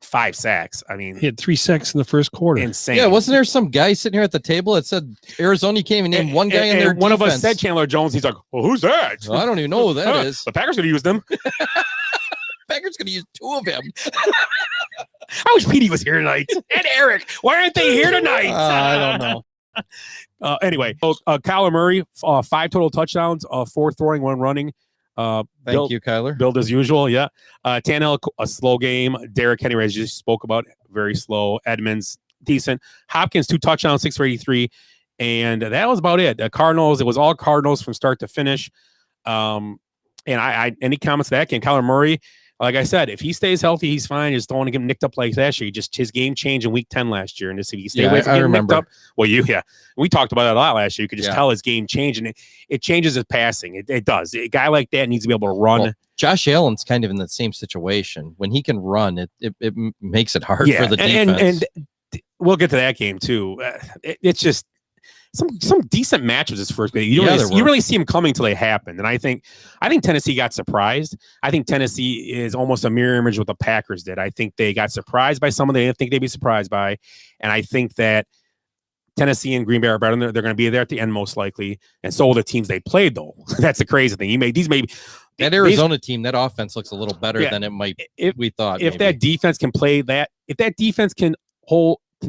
5 sacks. I mean, he had 3 sacks in the first quarter. Insane. Yeah, wasn't there some guy sitting here at the table that said Arizona came and named one guy in their one defense? of us said Chandler Jones. He's like, well, who's that? Well, I don't even know who that is. The Packers going to use them. Packers going to use 2 of them. I wish Petey was here tonight. And Eric. Why aren't they here tonight? I don't know. Anyway, Kyler Murray, 5 total touchdowns, 4 throwing, 1 running. Thank you, Kyler. Build as usual, yeah. Tannehill, a slow game. Derrick Henry, as you just spoke about, very slow. Edmonds, decent. Hopkins, 2 touchdowns, 6 for 83. And that was about it. The Cardinals, it was all Cardinals from start to finish. And I any comments to that game? Kyler Murray, like I said, if he stays healthy, he's fine. Just don't want to get him nicked up like last year. His game changed in week 10 last year. And if he stay away from getting nicked up, we talked about that a lot last year. You could just tell his game changed, and it changes his passing. It does. A guy like that needs to be able to run. Well, Josh Allen's kind of in the same situation. When he can run, it makes it hard for the defense. And we'll get to that game too. It's just some decent matches this first game. You really see them coming till they happen. And I think Tennessee got surprised. I think Tennessee is almost a mirror image of what the Packers did. I think they got surprised by someone they didn't think they'd be surprised by. And I think that Tennessee and Green Bay are better. They're going to be there at the end most likely. And so will the teams they played though. That's the crazy thing. That Arizona team, that offense looks a little better than it might. We thought if that defense can play that, if that defense can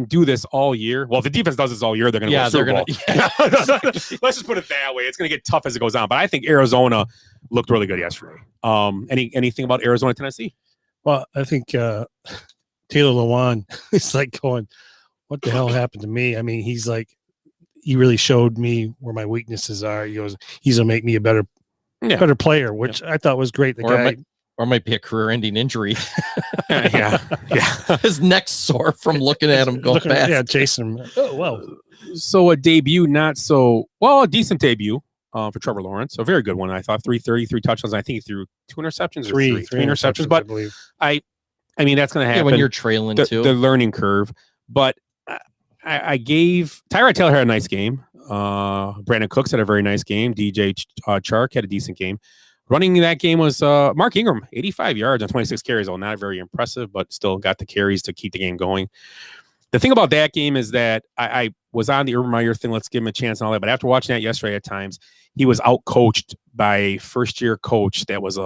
do this all year. Well, if the defense does this all year, they're going to go Super Bowl. Let's just put it that way. It's going to get tough as it goes on. But I think Arizona looked really good yesterday. Anything about Arizona, Tennessee? Well, I think Taylor Lewan is like going, what the hell happened to me? I mean, he's like, he really showed me where my weaknesses are. He goes, he's going to make me a better player, which I thought was great. The guy. Or might be a career-ending injury. yeah. His neck's sore from looking at him go fast. Yeah, chasing him. Oh, well. So a debut, a decent debut for Trevor Lawrence. A very good one, I thought. 333 touchdowns. I think he threw 2 interceptions or three interceptions. But I mean, that's going to happen. Yeah, when you're trailing too. The learning curve. But I gave Tyrod Taylor had a nice game. Brandon Cooks had a very nice game. DJ Chark had a decent game. Running that game was Mark Ingram, 85 yards on 26 carries. Not very impressive, but still got the carries to keep the game going. The thing about that game is that I was on the Urban Meyer thing. Let's give him a chance and all that. But after watching that yesterday at times, he was out-coached by a first-year coach that was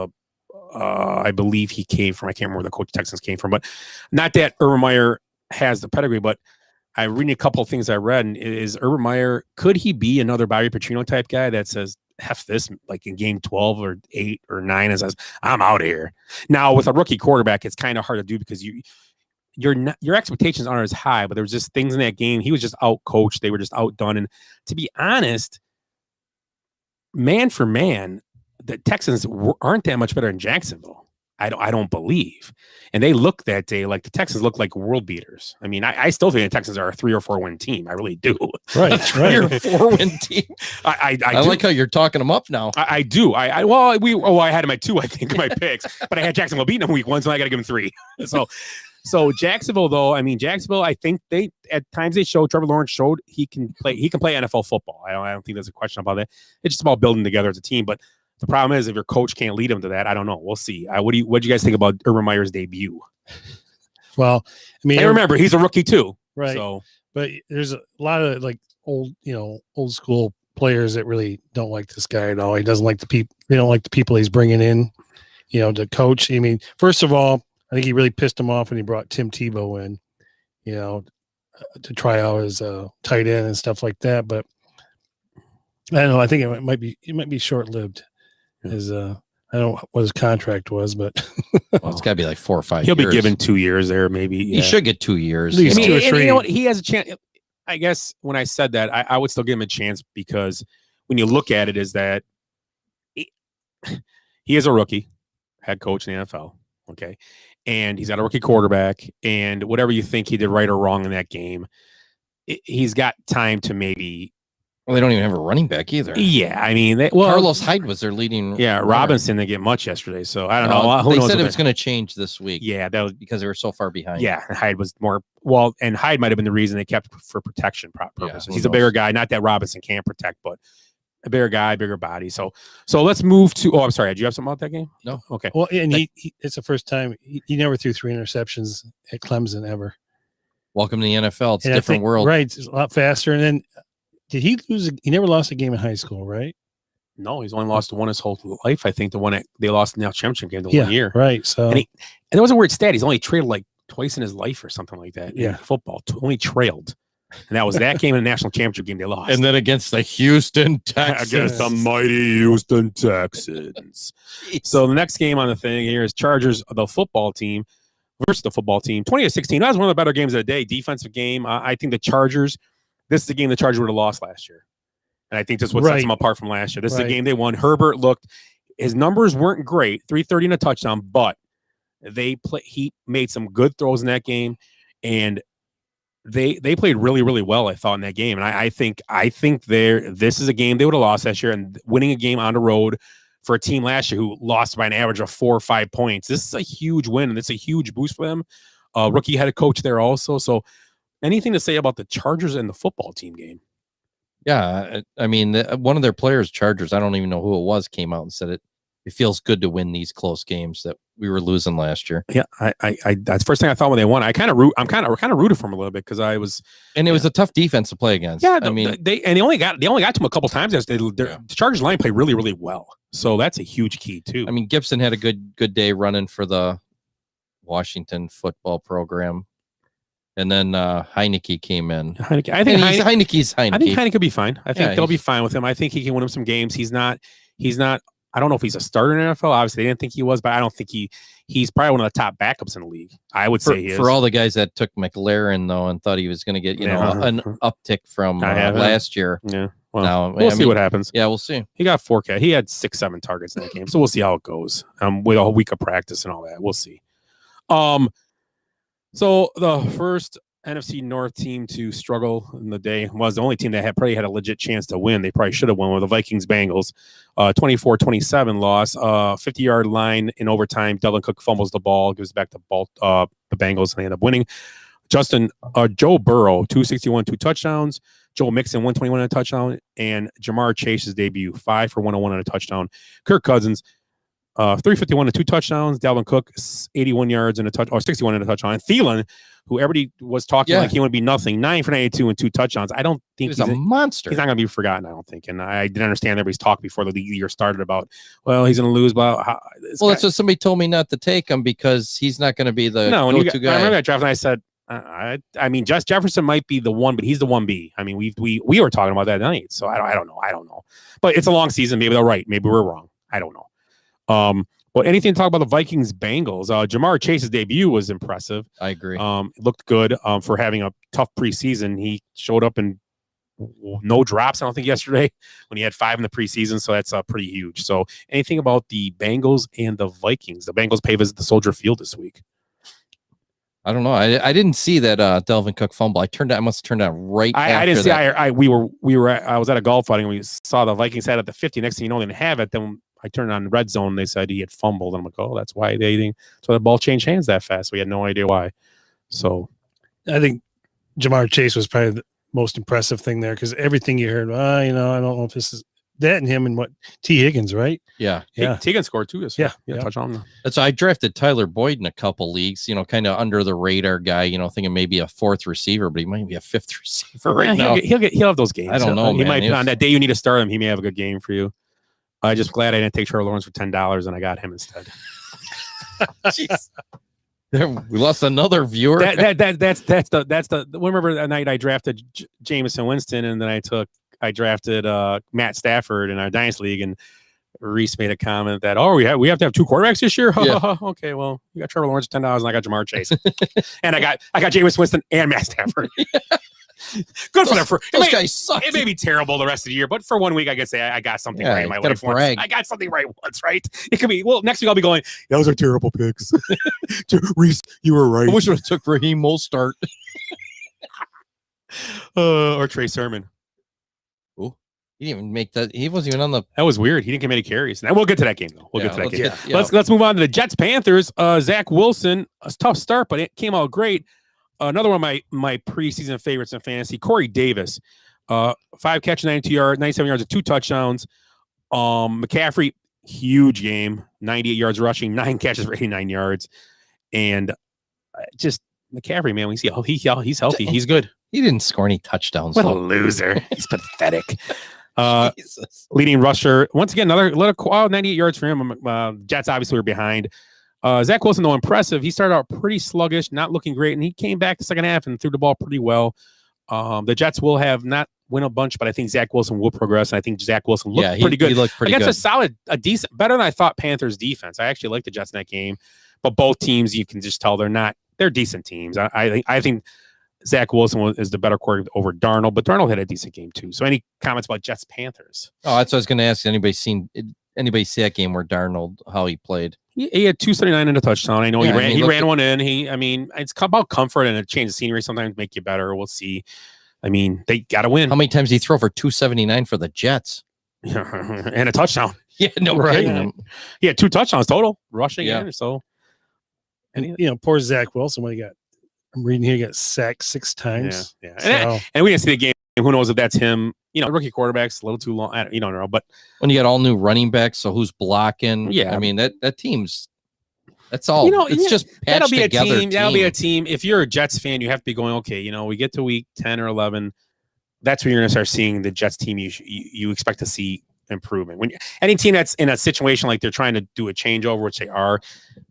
I believe he came from, I can't remember where the coach Texans came from, but not that Urban Meyer has the pedigree, but I read a couple of things I read, and is Urban Meyer, could he be another Bobby Petrino type guy that says, F this, like in game 12 or 8 or 9, and says, I'm out of here. Now, with a rookie quarterback, it's kind of hard to do because your expectations aren't as high, but there was just things in that game. He was just out-coached. They were just outdone. And to be honest, man for man, the Texans aren't that much better than Jacksonville. I don't believe. And they look that day like the Texans look like world beaters. I mean, I still think the Texans are a 3 or 4 win team. I really do. Right, Three or 4 win team. I do. Like how you're talking them up now. I do. I had him at 2, I think, in my picks, but I had Jacksonville beating them week 1, so I got to give him 3. So Jacksonville, though, I think they at times Trevor Lawrence showed he can play NFL football. I don't think there's a question about that. It's just about building together as a team. But the problem is if your coach can't lead him to that, I don't know. We'll see. What do you guys think about Urban Meyer's debut? Well, I mean, and remember, he's a rookie too. Right. So, but there's a lot of like old school players that really don't like this guy at all. He doesn't like the people. They don't like the people he's bringing in, to coach. I mean, first of all, I think he really pissed him off when he brought Tim Tebow in, to try out as a tight end and stuff like that. But I don't know. I think it might be short lived. As I don't know what his contract was, but it's got to be like 4 or 5 he'll years. be given 2 years there, maybe. He should get 2 years. At least 2 or 3. You know what? He has a chance. I guess when I said that, I would still give him a chance because when you look at it, is that he is a rookie head coach in the NFL. Okay. And he's got a rookie quarterback, and whatever you think he did right or wrong in that game, he's got time to maybe. Well, they don't even have a running back either. Yeah, I mean, Carlos Hyde was their leading. Yeah, Robinson didn't get much yesterday, so I don't know. They said it was going to change this week. Yeah, that was because they were so far behind. Yeah, and Hyde was more and Hyde might have been the reason they kept for protection purposes. Yeah, he's a bigger guy, not that Robinson can't protect, but a bigger guy, bigger body. So let's move to. Oh, I'm sorry. Did you have something about that game? No. Okay. Well, and it's the first time he never threw 3 interceptions at Clemson ever. Welcome to the NFL. It's a And different world. Right, it's a lot faster. And then did he lose? He never lost a game in high school, right? No, he's only lost one his whole life. I think the one they lost in the championship game 1 year. Right. So and there was a weird stat. He's only trailed like twice in his life or something like that. Yeah. In football, only trailed. And that was that game in the national championship game they lost. And then against the Houston Texans. Against the mighty Houston Texans. So the next game on the thing here is Chargers, the football team, versus the football team. 20-16. That was one of the better games of the day. Defensive game. I think the Chargers, this is the game the Chargers would have lost last year. And I think this is what sets them apart from last year. This is the game they won. Herbert his numbers weren't great, 330 and a touchdown, but he made some good throws in that game. And they played really, really well, I thought, in that game. And I think this is a game they would have lost last year, and winning a game on the road for a team last year who lost by an average of 4 or 5 points. This is a huge win, and it's a huge boost for them. Rookie head coach there also. So anything to say about the Chargers and the football team game? Yeah. I mean, one of their players, Chargers, I don't even know who it was, came out and said it feels good to win these close games that we were losing last year. Yeah, I that's the first thing I thought when they won. I'm kind of rooted for them a little bit because I was, and it was a tough defense to play against. Yeah, I mean, they only got to him a couple times. The Chargers line played really, really well, so that's a huge key too. I mean, Gibson had a good day running for the Washington football program, and then Heineke came in. I think Heineke's Heineke. I think Heineke will be fine. I think they'll be fine with him. I think he can win him some games. He's not. I don't know if he's a starter in the NFL. Obviously, they didn't think he was, but I don't think he's probably one of the top backups in the league. I would say he is. For all the guys that took McLaren, though, and thought he was going to get, an uptick from last year. Yeah. Well, we'll see what happens. Yeah, we'll see. He got 4 catches. He had 6-7 targets in that game. So we'll see how it goes with a whole week of practice and all that. We'll see. So the first NFC North team to struggle in the day was the only team that probably had a legit chance to win. They probably should have won with the Vikings-Bengals. 24-27 loss. 50-yard line in overtime. Delvin Cook fumbles the ball, gives it back to the Bengals, and they end up winning. Joe Burrow, 261, 2 touchdowns. Joe Mixon, 121 and a touchdown. And Jamar Chase's debut, 5 for 101 and a touchdown. Kirk Cousins, 351 and 2 touchdowns. Dalvin Cook, 81 yards and a touch, or 61 and a touchdown. And Thielen, who everybody was talking like he would be nothing, 9 for 92 and 2 touchdowns. I don't think he's a monster. He's not going to be forgotten, I don't think. And I didn't understand everybody's talk before the year started about, well, he's going to lose. That's what somebody told me not to take him because he's not going to be the go-to guy. I remember that draft and I said, I mean, just Jefferson might be the one, but he's the 1B. I mean, we were talking about that night, so I don't know. But it's a long season. Maybe they're right. Maybe we're wrong. I don't know. But anything to talk about the Vikings Bengals? Jamar Chase's debut was impressive. I agree. It looked good for having a tough preseason. He showed up in no drops, I don't think, yesterday when he had 5 in the preseason. So that's pretty huge. So anything about the Bengals and the Vikings? The Bengals pay visit the Soldier Field this week. I don't know. I didn't see that Dalvin Cook fumble. I must have turned out right. I didn't see. I was at a golf outing. We saw the Vikings had at the 50. Next thing you know, they didn't have it. Then I turned on red zone. They said he had fumbled. I'm like, oh, that's why so the ball changed hands that fast. We had no idea why. So I think Jamar Chase was probably the most impressive thing there because everything you heard, I don't know if this is that and him and what T. Higgins, right? Yeah. T. Higgins scored too. Yeah. Touch on. That's I drafted Tyler Boyd in a couple leagues, kind of under the radar guy, thinking maybe a 4th receiver, but he might be a 5th receiver right now. He'll have those games. I don't know. He might on that day you need to start him. He may have a good game for you. I'm just glad I didn't take Trevor Lawrence for $10 and I got him instead. Jeez. There, we lost another viewer. That's the remember that night I drafted Jameson Winston and then I drafted Matt Stafford in our Dynasty League, and Reese made a comment that, we have to have 2 quarterbacks this year. Yeah. Okay, well, you got Trevor Lawrence $10 and I got Jamar Chase, and I got Jameis Winston and Matt Stafford. Good for them. Those guys suck. It may be terrible the rest of the year, but for 1 week I could say I got something right in my life once. I got something right once, right? It could be next week I'll be going, those are terrible picks. Reese, you were right. I wish it would have took Raheem Mostert or Trey Sermon. He didn't even make that. He wasn't even on the. That was weird. He didn't get many carries. Now we'll get to that game though. Get to that game. Yeah. Let's move on to the Jets Panthers. Zach Wilson, a tough start, but it came out great. Another one of my preseason favorites in fantasy, Corey Davis, 5 catches, 97 yards, and 2 touchdowns. McCaffrey, huge game, 98 yards rushing, 9 catches for 89 yards, and just McCaffrey, man, he's healthy, he's good. He didn't score any touchdowns. What a loser! He's pathetic. Leading rusher, once again, another 98 yards for him. Jets obviously were behind. Zach Wilson, though, impressive. He started out pretty sluggish, not looking great, and he came back the second half and threw the ball pretty well. The Jets will have not win a bunch, but I think Zach Wilson will progress, and I think Zach Wilson looked pretty good. He looked pretty good. A decent, better than I thought Panthers defense. I actually like the Jets in that game, but both teams, you can just tell they're decent teams. I think Zach Wilson is the better quarterback over Darnold, but Darnold had a decent game too. So any comments about Jets Panthers? Oh, that's what I was going to ask. Anybody see that game where Darnold, how he played? He had 279 and a touchdown. I know he ran one in. It's about comfort and a change of scenery sometimes make you better. We'll see. I mean, they got to win. How many times did he throw for 279 for the Jets? And a touchdown. Yeah, no, right. He had 2 touchdowns total rushing in. So, and poor Zach Wilson when he got. I'm reading here, he got sacked 6 times. Yeah. And we didn't see the game. Who knows if that's him? Rookie quarterback's a little too long. You don't know. But when you got all new running backs, so who's blocking? Yeah, I mean that team's. That's all. It's just patched together. That'll be a team. If you're a Jets fan, you have to be going, okay, we get to week 10 or 11. That's when you're going to start seeing the Jets team. You expect to see improvement. When any team that's in a situation like they're trying to do a changeover, which they are,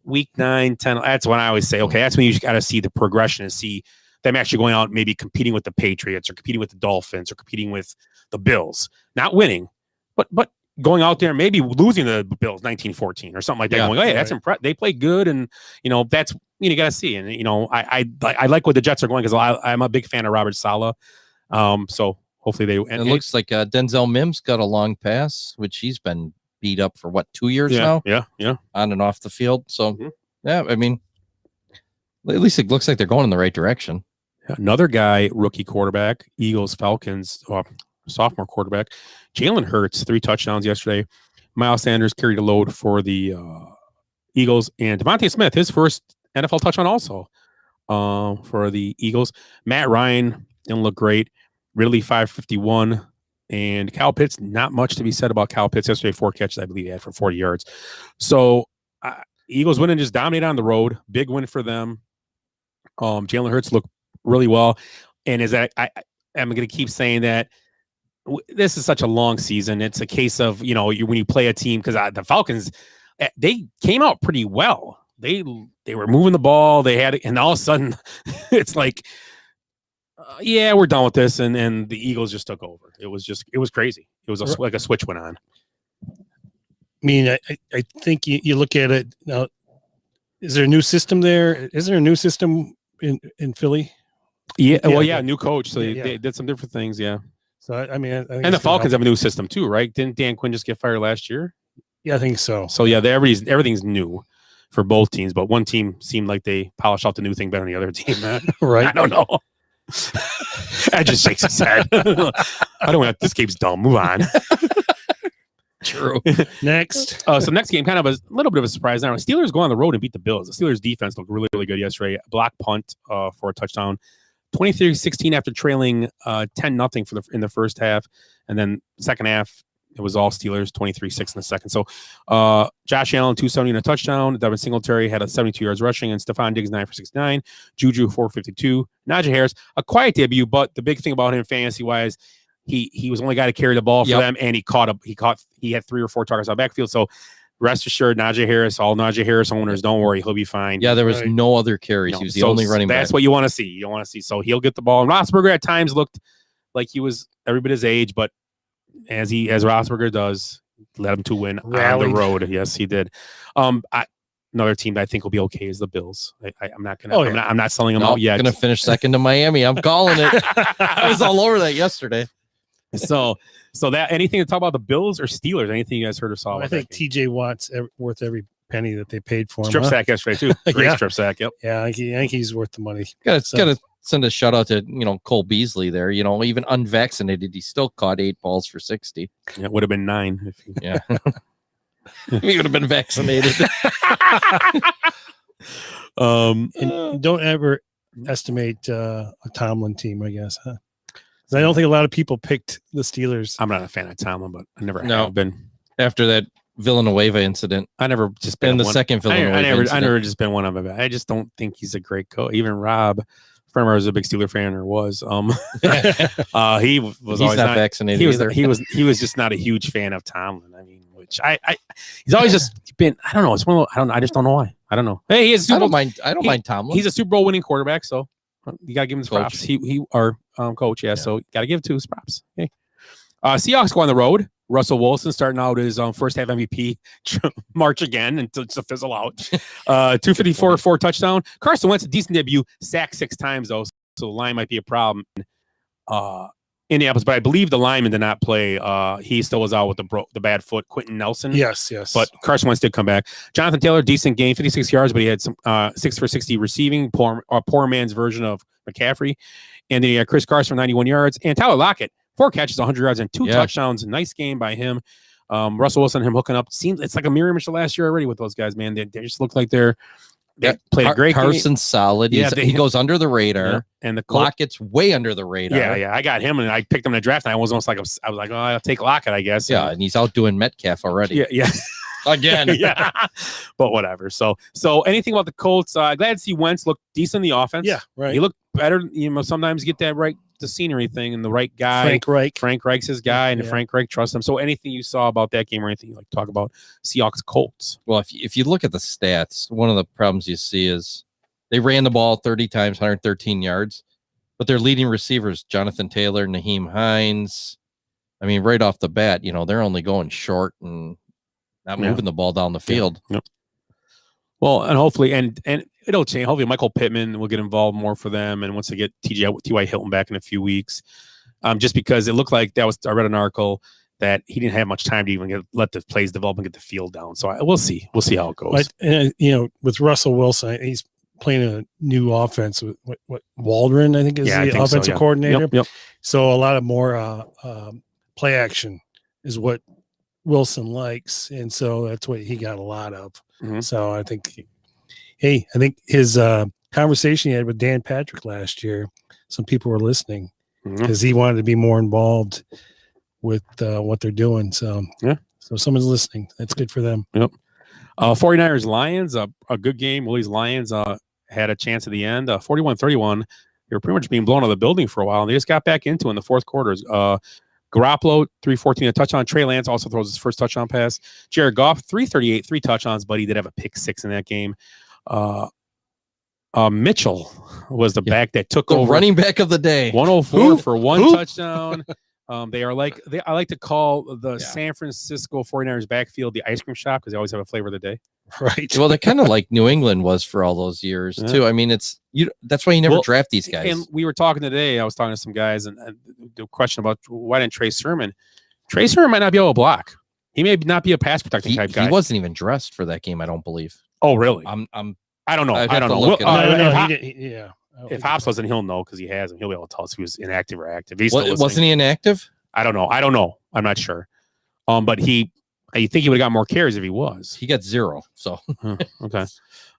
week 9, 10. That's when I always say, okay, that's when you got to see the progression and see them actually going out, maybe competing with the Patriots or competing with the Dolphins or competing with the Bills, not winning, but going out there, maybe losing the Bills 19-14 or something like that. Going, hey, that's impressive. They play good, and that's you got to see. And I like what the Jets are going because I'm a big fan of Robert Saleh. So hopefully they. And it looks like Denzel Mims got a long pass, which he's been beat up for 2 years now. Yeah, on and off the field. So yeah, I mean, at least it looks like they're going in the right direction. Another guy, rookie quarterback, Eagles, Falcons, sophomore quarterback, Jalen Hurts, 3 touchdowns yesterday. Miles Sanders carried a load for the Eagles, and Devontae Smith, his first NFL touchdown also for the Eagles. Matt Ryan didn't look great. Ridley 551 And Kyle Pitts, not much to be said about Kyle Pitts yesterday. 4 catches, I believe he had for 40 yards. So Eagles win and just dominate on the road. Big win for them. Jalen Hurts looked really well. And I'm going to keep saying that this is such a long season. It's a case of, when you play a team, because the Falcons, they came out pretty well. They were moving the ball. They had it, and all of a sudden it's like, we're done with this. And the Eagles just took over. It was crazy. It was like a switch went on. I mean, I think you look at it now. Is there a new system there? Is there a new system in Philly? Yeah. New coach. So they did some different things. Yeah. So I think and the Falcons have a new system too, right? Didn't Dan Quinn just get fired last year? Yeah, I think so. So yeah, everything's new for both teams, but one team seemed like they polished out the new thing better than the other team. Right? I don't know. I just shakes his head. I don't want this game's dumb. Move on. True. Next. So next game, kind of a little bit of a surprise. Now, Steelers go on the road and beat the Bills. The Steelers defense looked really, really good yesterday. Block punt for a touchdown. 23-16 after trailing 10-0 in the first half, and then second half it was all Steelers, 23-6 in the second. So Josh Allen 270 and a touchdown. Devin Singletary had a 72 yards rushing, and Stephon Diggs 9 for 69. Juju 452. Najee Harris a quiet debut, but the big thing about him fantasy wise, he was the only guy to carry the ball for them, and he had 3 or 4 targets on the backfield. So rest assured, Najee Harris, all Najee Harris owners, don't worry, he'll be fine. Yeah, there was no other carries. He was the only running back. That's what you want to see. You don't want to see. So he'll get the ball. And Roethlisberger at times looked like he was every bit his age, but as Roethlisberger does, led him to win on the road. Yes, he did. Another team that I think will be okay is the Bills. I'm not gonna. I'm not selling them out yet. Going to finish second to Miami. I'm calling it. I was all over that yesterday. So that anything to talk about the Bills or Steelers? Anything you guys heard or saw? I think TJ Watt's worth every penny that they paid for him. Strip sack yesterday too. Great strip sack. Yep. Yeah, I think he's worth the money. Got to send a shout out to Cole Beasley there. Even unvaccinated, he still caught 8 balls for 60. Yeah, it would have been 9 if he, he would have been vaccinated. And don't ever estimate a Tomlin team, I guess, huh? I don't think a lot of people picked the Steelers. I'm not a fan of Tomlin, but I never have been. After that Villanueva incident, I never just been the second Villanueva. I never just been one of them. I just don't think he's a great coach. Even Rob Firmer was a big Steeler fan, or was. He was he's always not vaccinated either. He was just not a huge fan of Tomlin. I mean, which he's always just been. I don't know. It's one of those, I just don't know why. I don't know. Hey, I don't mind Tomlin. He's a Super Bowl winning quarterback, so you gotta give him his props. He our coach, so gotta give it to his props. Okay. Seahawks go on the road. Russell Wilson starting out his first half MVP march again until to fizzle out. 254, 4 touchdown. Carson Wentz a decent debut, sacked 6 times though, so the line might be a problem. Indianapolis, but I believe the lineman did not play. He still was out with the bad foot. Quentin Nelson. Yes. But Carson Wentz did come back. Jonathan Taylor, decent game, 56 yards, but he had some 6 for 60 receiving. Poor man's version of McCaffrey. And then he had Chris Carson for 91 yards. And Tyler Lockett, 4 catches, 100 yards, and 2 touchdowns. Nice game by him. Russell Wilson, him hooking up. It's like a mirror image of last year already with those guys, man. They just look like they played a great game. Carson's solid. He goes under the radar. Yeah. And the Lockett's way under the radar. Yeah. I got him, and I picked him in the draft, and I was almost like, oh, I'll take Lockett, I guess. Yeah, and he's outdoing Metcalf already. Yeah. Again. Yeah. But whatever. So anything about the Colts? Glad to see Wentz look decent in the offense. Yeah, right. He looked better. Sometimes get that right, the scenery thing, and the right guy. Frank Reich's his guy, and Frank Reich trusts him. So anything you saw about that game or anything you like to talk about Seahawks Colts? Well, if you look at the stats, one of the problems you see is they ran the ball 30 times, 113 yards, but their leading receivers, Jonathan Taylor, Naheem Hines, I mean, right off the bat, they're only going short and not moving the ball down the field. Yep. Well, and hopefully, and it'll change. Hopefully, Michael Pittman will get involved more for them, and once they get T.Y. Hilton back in a few weeks, just because it looked like I read an article that he didn't have much time to even let the plays develop and get the field down. So we'll see. We'll see how it goes. With Russell Wilson, he's playing a new offense with what Waldron, I think, is the offensive coordinator. Yep. So a lot of more play action is what Wilson likes, and so that's what he got a lot of. Mm-hmm. So I think his conversation he had with Dan Patrick last year, some people were listening because he wanted to be more involved with what they're doing. So yeah. So someone's listening. That's good for them. Yep. 49ers Lions, a good game. Willie's Lions had a chance at the end. 41-31. They were pretty much being blown out of the building for a while, and they just got back into it in the fourth quarter. Garoppolo, 314, a touchdown. Trey Lance also throws his first touchdown pass. Jared Goff, 338, 3 touchdowns, but he did have a pick 6 in that game. Mitchell was the back that took the over. Running back of the day. 104 for 1 touchdown. They are like I like to call the San Francisco 49ers backfield the ice cream shop because they always have a flavor of the day. Right. Well, they're kind of like New England was for all those years too. I mean, that's why you never draft these guys. And we were talking today. I was talking to some guys, and the question about why didn't Trey Sermon might not be able to block. He may not be a pass protecting type guy. He wasn't even dressed for that game. I don't believe. Oh, really? I don't know. I don't know. If Hops wasn't, he'll know because he has him. He'll be able to tell us if he was inactive or active. Wasn't he inactive? I don't know. I'm not sure. But I think he would have got more carries if he was. He got 0. So okay.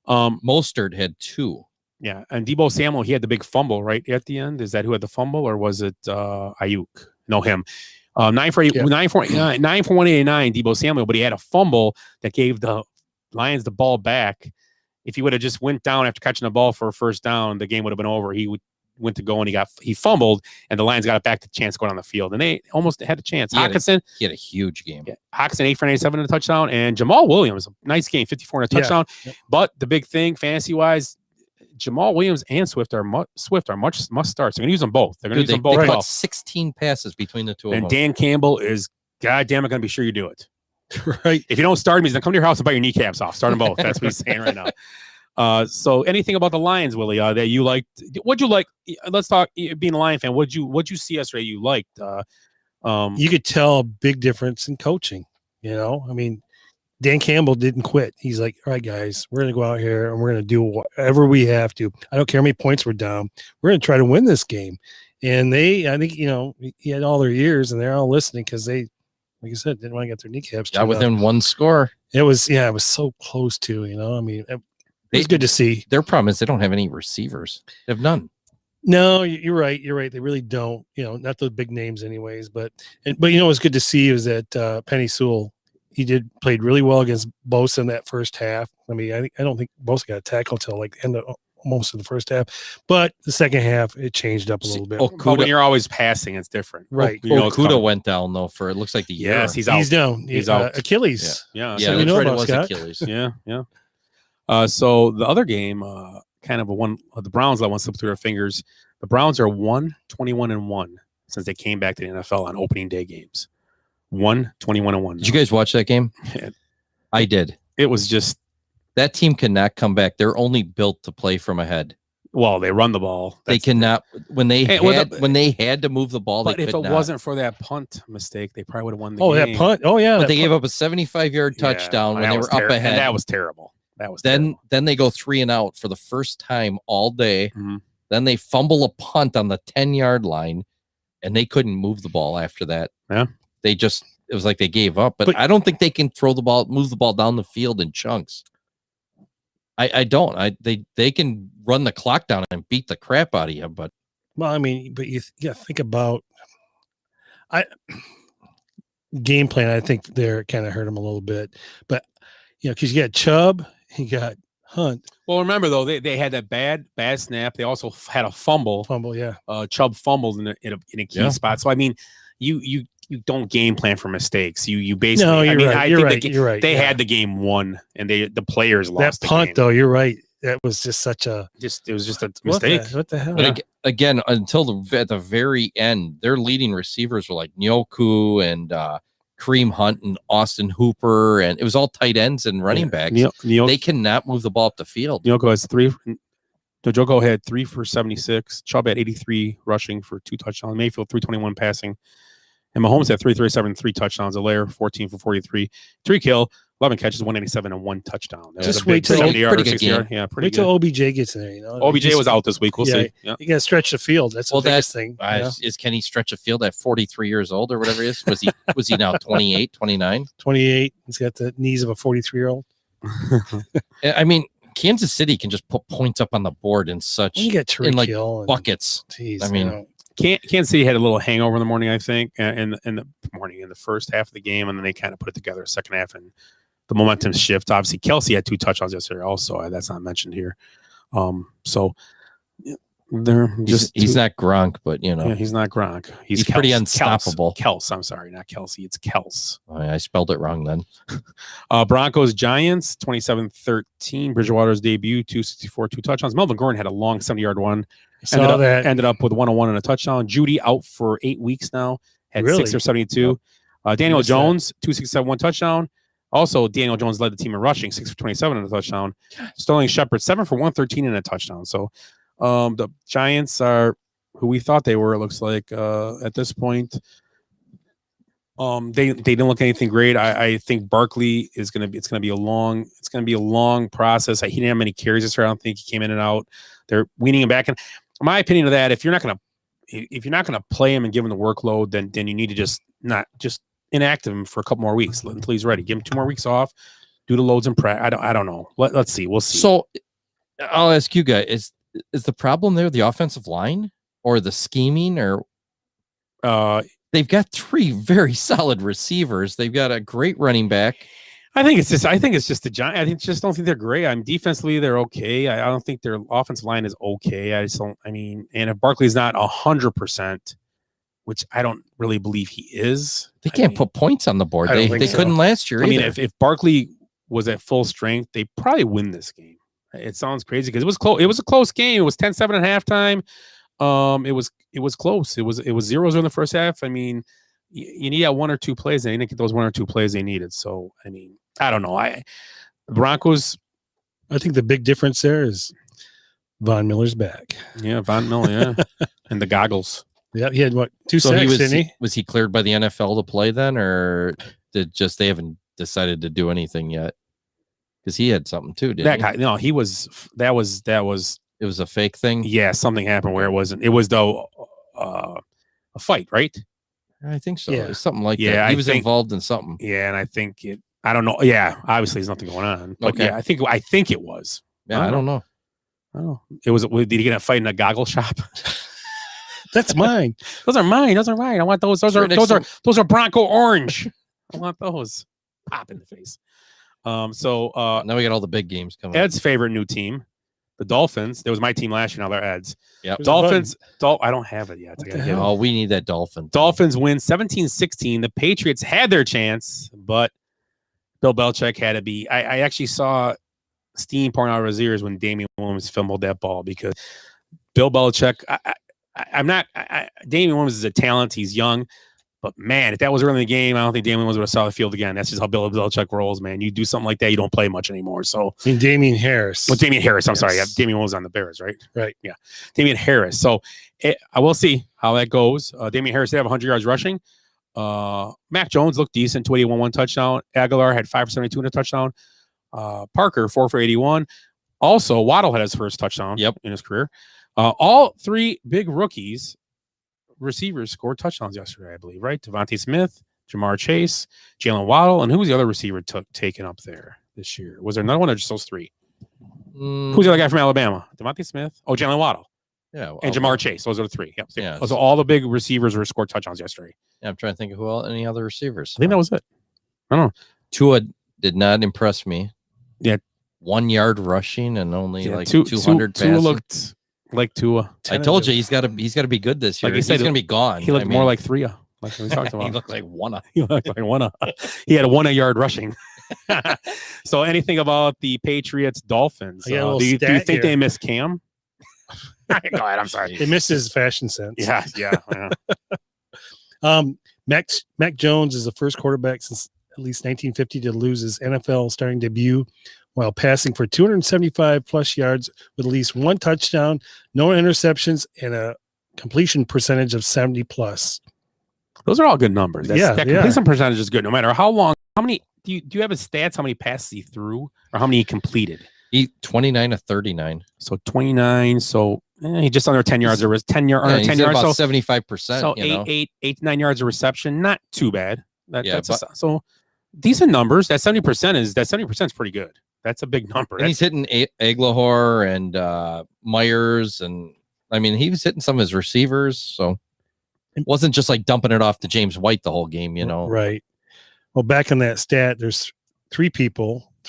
Mostert had 2. Yeah, and Deebo Samuel, he had the big fumble right at the end. Is that who had the fumble, or was it Ayuk? No, him. 9 for 189. Deebo Samuel, but he had a fumble that gave the Lions the ball back. If he would have just went down after catching the ball for a first down, the game would have been over. He went to go and he fumbled, and the Lions got it back to chance going on the field, and they almost had a chance. Hockenson, he had a huge game. Yeah, Hockenson 8 for 97 in a touchdown, and Jamal Williams, nice game, 54 in a touchdown. Yep. But the big thing, fantasy wise, Jamal Williams and Swift are must starts. They're going to use them both. They're going to use them both. They well. caught 16 passes between the two of and them. Dan Campbell is goddamn going to be sure you do it. Right. If you don't start him, he's going to come to your house and bite your kneecaps off. Start them both. That's what he's saying right now. So anything about the Lions, Willie, that you liked? What'd you like? Let's talk. Being a Lion fan, what'd you see yesterday you liked? You could tell a big difference in coaching. You know, I mean, Dan Campbell didn't quit. He's like, all right, guys, we're going to go out here and we're going to do whatever we have to. I don't care how many points we're down. We're going to try to win this game. And I think, he had all their ears and they're all listening because they, like I said, didn't want to get their kneecaps. Got within 1 score. It was so close to, I mean, it was good to see. Their problem is they don't have any receivers. They have none. No, you're right. You're right. They really don't, not the big names anyways, but it was good to see was that Penny Sewell, he played really well against Bosa in that first half. I mean, I don't think Bosa got a tackle until like the end of most of the first half, but the second half it changed up a little bit. But when you're always passing, it's different, right? Okuda went down though for it looks like the year. Yes, he's out. He's down. He's out. Achilles. Yeah. So you know right, about it was Scott. Achilles. Yeah. So the other game, kind of the Browns let one slip through their fingers. The Browns are 1-21-1 since they came back to the NFL on opening day games. 1-21-1. Did you guys watch that game? I did. It was just that team cannot come back. They're only built to play from ahead. Well, they run the ball. They cannot when they had to move the ball. But they if could it not. wasn't for that punt mistake, they probably would have won the game. That punt. Oh yeah, but they gave up a 75-yard touchdown when they were up ahead. And that was terrible. Then they go 3 and out for the first time all day. Mm-hmm. Then they fumble a punt on the 10-yard line, and they couldn't move the ball after that. Yeah, it was like they gave up. But I don't think they can move the ball down the field in chunks. I don't. They can run the clock down and beat the crap out of you. But I mean, but you think about game plan. I think they're kind of hurt them a little bit, but because you got Chubb, you got Hunt. Well, remember though, they had that bad snap. They also had a fumble. Yeah. Chubb fumbled in a key spot. So I mean, you don't game plan for mistakes. You basically. No, you're right. They had the game won, and the players lost. That punt though, you're right. That was just such a. It was just a mistake. What the hell? But again, until at the very end, their leading receivers were like Njoku and Kareem Hunt and Austin Hooper, and it was all tight ends and running backs. They cannot move the ball up the field. Njoku has 3. Njoku had 3 for 76. Chubb had 83 rushing for 2 touchdowns. Mayfield 321 passing. And Mahomes had 337, 3 touchdowns. Allaire 14 for 43. Tyreek Hill 11 catches, 187, and 1 touchdown. Just wait till 70-yard or 60-yard. Yeah, pretty good. Wait till OBJ gets in there. OBJ was out this week. We'll see. Yeah. You got to stretch the field. That's the biggest thing. Can he stretch a field at 43 years old or whatever he is? Was he now 28, 29? 28. He's got the knees of a 43-year-old. I mean, Kansas City can just put points up on the board in such you get in like Hill buckets. Geez, I mean, Kansas City had a little hangover in the morning, I think, in the first half of the game, and then they kind of put it together second half, and the momentum shift. Obviously, Kelsey had 2 touchdowns yesterday, also. That's not mentioned here. So they're just he's not Gronk, but he's not Gronk. He's pretty unstoppable. Kels, I'm sorry, not Kelsey. It's Kels. I spelled it wrong then. Broncos Giants 27-13. Bridgewater's debut 264, 2 touchdowns. Melvin Gordon had a long 70-yard one. Ended up with 101 and a touchdown. Judy out for 8 weeks now. Had 6 or 72. Daniel Jones 267, 1 touchdown. Also, Daniel Jones led the team in rushing, 6 for 27 and a touchdown. Sterling Shepard 7 for 113 and a touchdown. So the Giants are who we thought they were. It looks like at this point, they didn't look anything great. I think Barkley is going to be. It's going to be a long process. He didn't have many carries this year. I don't think he came in and out. They're weaning him back. And my opinion of that, if you're not going to play him and give him the workload, then you need to just inactive him for a couple more weeks until he's ready. Give him 2 more weeks off. Do the loads and practice. I don't know. Let's see. We'll see. So I'll ask you guys: is the problem there the offensive line or the scheming, or they've got 3 very solid receivers. They've got a great running back. I think it's just the Giants. Don't think they're great. Defensively they're okay. I don't think their offensive line is okay. And if Barkley's not 100%, which I don't really believe he is, they can't put points on the board. They couldn't last year. If Barkley was at full strength, they probably win this game. It sounds crazy because it was close. It was a close game. It was 10-7 at halftime. It was close. It was 0-0 in the first half. You need that 1 or 2 plays. They didn't get those 1 or 2 plays they needed. So I don't know. The Broncos. I think the big difference there is Von Miller's back. Yeah, Von Miller. Yeah, and the goggles. Yeah, he had 2 sacks, didn't he? Was he cleared by the NFL to play then, or they haven't decided to do anything yet? Because he had something too, didn't he? Guy, no, he was. That was. It was a fake thing. Yeah, something happened where it wasn't. It was though a fight, right? I think so. Yeah. It was something like that. He was involved in something. Yeah, and I think it. I don't know. Yeah, obviously there's nothing going on. But okay. Yeah, I think it was. Yeah, I don't know. Oh, it was. Did he get a fight in a goggle shop? That's mine. Those are mine. Those are mine. I want those. Those are Bronco orange. I want those. Pop in the face. So now we got all the big games coming. Ed's favorite new team, the Dolphins. There was my team last year. Now they're Ed's. Yeah. Dolphins. I don't have it yet. Oh, we need that Dolphin. Dolphins win 17-16. The Patriots had their chance, but Bill Belichick had to be. I actually saw steam pouring out of his ears when Damian Williams fumbled that ball because Bill Belichick. Damian Williams is a talent. He's young. But, man, if that was early in the game, I don't think Damian Williams would have saw the field again. That's just how Bill Belichick rolls, man. You do something like that, you don't play much anymore. So Damian Harris. Well, Damian Harris. I'm sorry. Yeah, Damian Williams on the Bears, right? Right. Yeah. Damian Harris. So I will see how that goes. Damian Harris did have 100 yards rushing. Mac Jones looked decent, 281, 1 touchdown. Aguilar had 5 for 72 and a touchdown. Parker, 4 for 81. Also, Waddle had his first touchdown in his career. All 3 big receivers scored touchdowns yesterday, I believe, right? Devontae Smith, Jamar Chase, Jalen Waddle, and who was the other receiver taken up there this year? Was there another one or just those 3? Who's the other guy from Alabama? Devontae Smith? Oh, Jalen Waddle. Yeah. And Jamar Chase. Those are the 3. Yep. Yeah. So all the big receivers were scored touchdowns yesterday. Yeah, I'm trying to think of any other receivers. I think that was it. I don't know. Tua did not impress me. Yeah. 1 yard rushing and only 200 Tua looked like Tua. I told you he's got to be good this year. Like he's going to be gone. He looked more like Threa. Like we talked about. He looked like Wanna. He looked like Wanna. He had a 1 yard rushing. So anything about the Patriots Dolphins? Do you think they miss Cam? Go ahead. I'm sorry. They miss his fashion sense. Yeah. Mac Jones is the first quarterback since at least 1950 to lose his NFL starting debut while passing for 275 plus yards with at least 1 touchdown, no interceptions, and a completion percentage of 70 plus. Those are all good numbers. That completion percentage is good no matter how long. How many do you have his stats? How many passes he threw or how many he completed? He 29 of 39. So 29. So he just under 10 yards or 10 yards. 10 yards. About 75%. So 8 to 9 yards of reception. Not too bad. So decent numbers. That 70% is pretty good. That's a big number. And he's hitting Aguilar and Myers and I mean, he was hitting some of his receivers, so it wasn't just like dumping it off to James White the whole game, you know. Right. Well, back in that stat, there's 3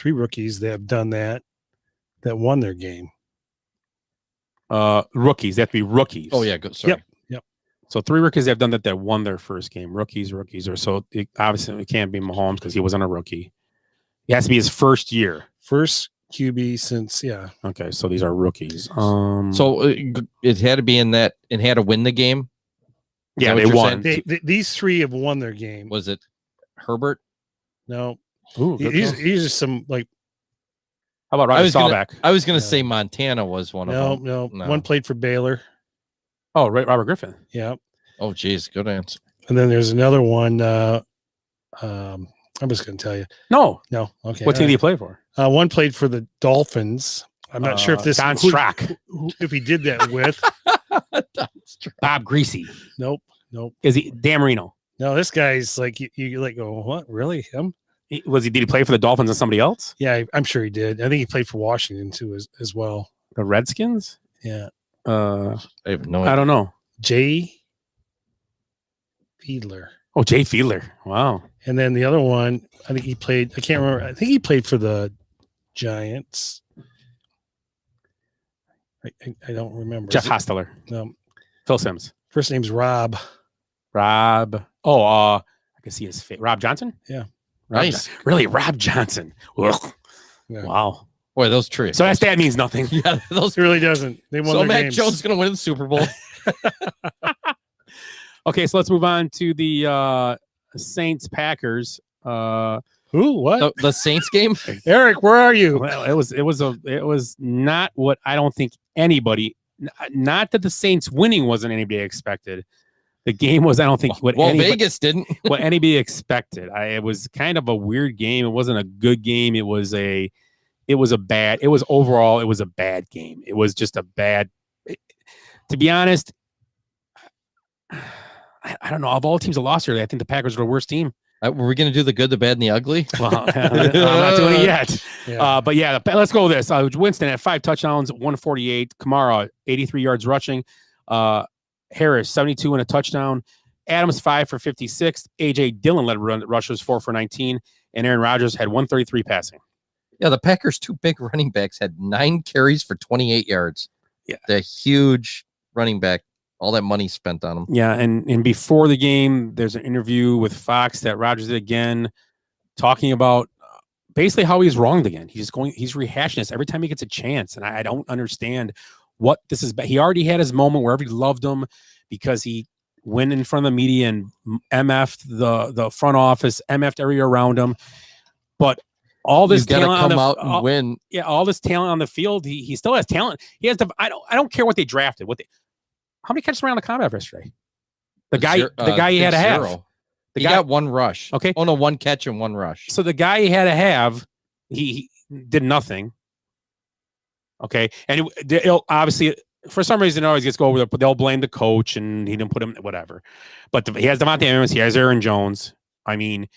rookies that have done that won their game. Rookies. They have to be rookies. Oh yeah, good. Sorry. Yep. So 3 rookies have done that won their first game. Rookies, or so. Obviously, it can't be Mahomes because he wasn't a rookie. It has to be his first year. First QB since Okay, so these are rookies. So it had to be in that and had to win the game. Yeah, they won. These 3 have won their game. Was it Herbert? No. Ooh, these are some like. How about Roger Staubach? I was gonna say Montana was one of them. No. One played for Baylor. Oh, right, Robert Griffin. Yeah. Oh, geez, good answer. And then there's another one. I'm just going to tell you. No. Okay. What team do you play for? One played for the Dolphins. I'm not sure if this Don Strack. If he did that with Bob Greasy. Nope. Is he Dan Marino? No, this guy's like you like go, what? Really? Him? Did he play for the Dolphins and somebody else? Yeah, I'm sure he did. I think he played for Washington too as well. The Redskins? Yeah. I have no idea. I don't know. Jay Fiedler. Oh, Jay Fiedler. Wow. And then the other one, I think he played. I can't remember. I think he played for the Giants. I don't remember. Jeff Hostetler. No. Phil Simms. First name's Rob. Rob. Oh, I can see his face. Rob Johnson? Yeah. Nice. Really, Rob Johnson. Ugh. Yeah. Wow. Boy, those trees. So that means nothing. Yeah, those It really doesn't. They won So their Mac games. Jones is gonna win the Super Bowl. Okay, so let's move on to the Saints Packers. Who? What? The Saints game? Eric, where are you? Well, it was not what I don't think anybody. Not that the Saints winning wasn't anybody expected. The game was, I don't think, what Vegas didn't. what anybody expected. It was kind of a weird game. It wasn't a good game. It was overall a bad game. It was just a bad. To be honest, I don't know. Of all teams that lost here, I think the Packers were the worst team. Were we going to do the good, the bad, and the ugly? Well, I'm not doing it yet. Yeah. But yeah, let's go with this. Winston had 5 touchdowns, 148. Kamara, 83 yards rushing. Harris, 72 and a touchdown. Adams, 5 for 56. A.J. Dillon led rushers, 4 for 19. And Aaron Rodgers had 133 passing. Yeah, the Packers' 2 big running backs had 9 carries for 28 yards. Yeah. The huge running back. All that money spent on him. Yeah, and before the game, there's an interview with Fox that Rodgers did again, talking about basically how he's wronged again. He's rehashing this every time he gets a chance, and I don't understand what this is. He already had his moment where everybody loved him because he went in front of the media and MF'd the front office, MF'd everybody around him. But all this talent come out and win. Yeah, all this talent on the field, he still has talent. He has I don't care what they drafted. How many catches around the combat yesterday? The guy he had to have. He got 1 rush. Okay. Oh no, 1 catch and 1 rush. So the guy he had to have, he did nothing. Okay, and it'll obviously for some reason it always gets go over there, but they'll blame the coach and he didn't put him whatever. But he has Devontae Adams, he has Aaron Jones. I mean,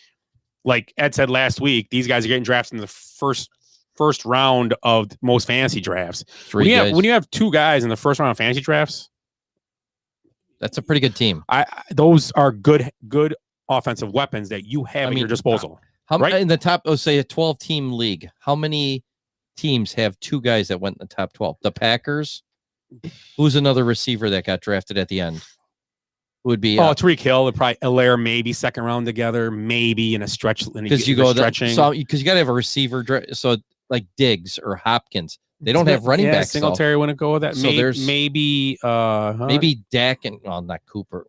like Ed said last week, these guys are getting drafted in the first round of most fantasy drafts. When you have 2 guys in the first round of fantasy drafts. That's a pretty good team. Those are good offensive weapons that you have at your disposal. Right? In the top, say a 12-team league, how many teams have 2 guys that went in the top 12? The Packers. Who's another receiver that got drafted at the end? Who would be? Tyreek Hill, probably Allaire, maybe second round together, maybe in a stretch. Because you go stretching. Because you got to have a receiver. So like Diggs or Hopkins. They don't have running backs. Singletary wouldn't go with that. So maybe Dak and not Cooper.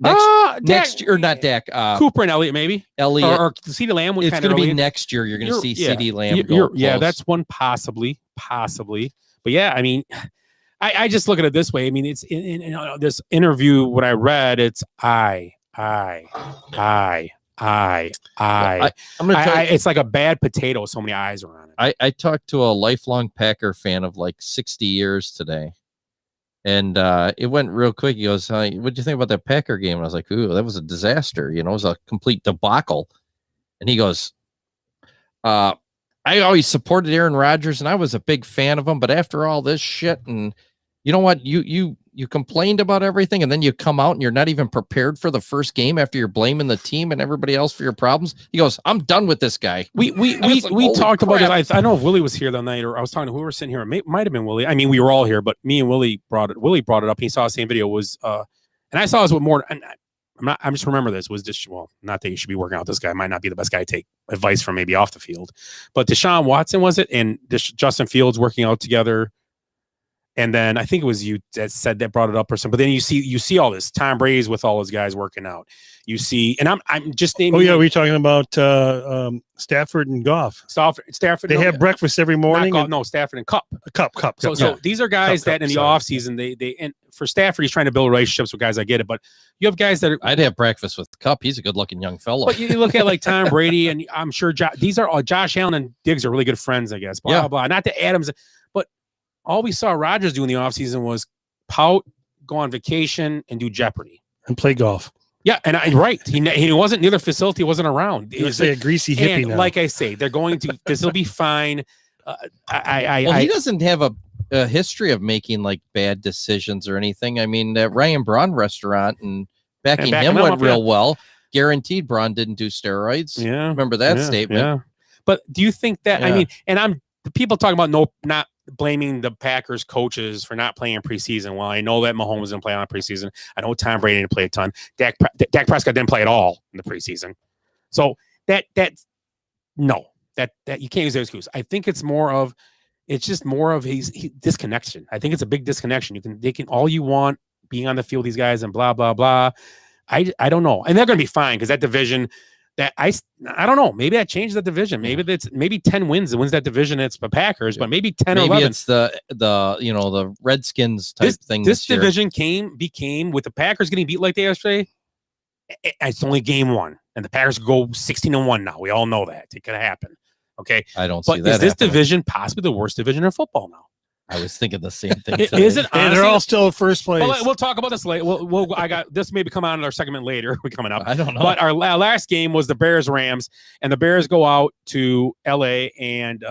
Next year, not Dak. Cooper and Elliott, maybe. Elliott or CeeDee Lamb. It's going to be next year. You're going to see CeeDee Lamb. That's one possibly. But yeah, I mean, I just look at it this way. I mean, it's in this interview. What I read, it's I'm going to tell you, it's like a bad potato. So many eyes are on it. I talked to a lifelong Packer fan of like 60 years today, and it went real quick. He goes, "What do you think about that Packer game?" And I was like, "Ooh, that was a disaster. It was a complete debacle." And he goes, "I always supported Aaron Rodgers, and I was a big fan of him, but after all this shit, and you know what, you you complained about everything, and then you come out and you're not even prepared for the first game after you're blaming the team and everybody else for your problems. He goes, "I'm done with this guy." We talked about this. I know if Willie was here that night, or I was talking to whoever was sitting here. It might have been Willie. I mean, we were all here, but me and Willie brought it up. He saw the same video. And I saw this with more. And I'm just remember this was just, well, not that you should be working out. This guy might not be the best guy to take advice from maybe off the field, but Deshaun Watson was it, and Justin Fields working out together. And then I think it was you that brought it up or something. But then you see all this. Tom Brady's with all his guys working out. You see, and I'm just naming. Oh yeah, we're talking about Stafford and Goff. Stafford. They have breakfast every morning. Stafford and Cup. Cup. So these are guys that in the offseason, they and for Stafford, he's trying to build relationships with guys. I get it, but you have guys that are. I'd have breakfast with Cup. He's a good-looking young fellow. But you look at like Tom Brady, and I'm sure these are all Josh Allen and Diggs are really good friends, I guess. Blah blah. Not that Adams. All we saw Rodgers do in the offseason was pout, go on vacation, and do Jeopardy. And play golf. Yeah, and he wasn't near the facility, wasn't around. He was a greasy hippie now. Like I say, they're going to, this will be fine. He doesn't have a history of making like bad decisions or anything. I mean, that Ryan Braun restaurant and backing him went real well. Guaranteed Braun didn't do steroids. Yeah. Remember that statement. Yeah. But do you think that, I mean, and people talking about not blaming the Packers coaches for not playing in preseason. Well, I know that Mahomes didn't play on preseason. I know Tom Brady didn't play a ton. Dak Prescott didn't play at all in the preseason. So that you can't use that excuse. I think it's just more of his disconnection. I think it's a big disconnection. They can all you want being on the field, these guys, and blah blah blah. I don't know, and they're going to be fine because that division. That I don't know. Maybe that changes the division. Maybe 10 wins that wins that division. It's the Packers, but maybe 10 or 11. Maybe it's the Redskins type thing. This division became with the Packers getting beat like they yesterday. It's only game one, and the Packers go 16-1 now. We all know that it could happen. Okay, I don't see that. Is this division possibly the worst division in football now? I was thinking the same thing. Is it? Honestly, they're all still in first place. We'll talk about this later. I got this. Maybe come on in our segment later. We're coming up. I don't know. But our last game was the Bears-Rams, and the Bears go out to LA, and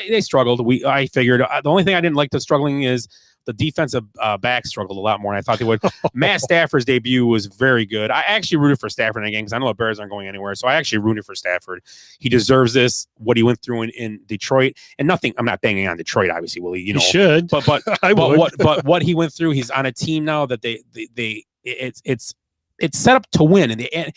they struggled. I figured the only thing I didn't like the struggling is the defensive back struggled a lot more than I thought they would. Matt Stafford's debut was very good. I actually rooted for Stafford in that game because I know the Bears aren't going anywhere. So I actually rooted for Stafford. He deserves this, what he went through in Detroit. And nothing, I'm not banging on Detroit, obviously, Willie. You know, he should. But what he went through, he's on a team now that it's set up to win. And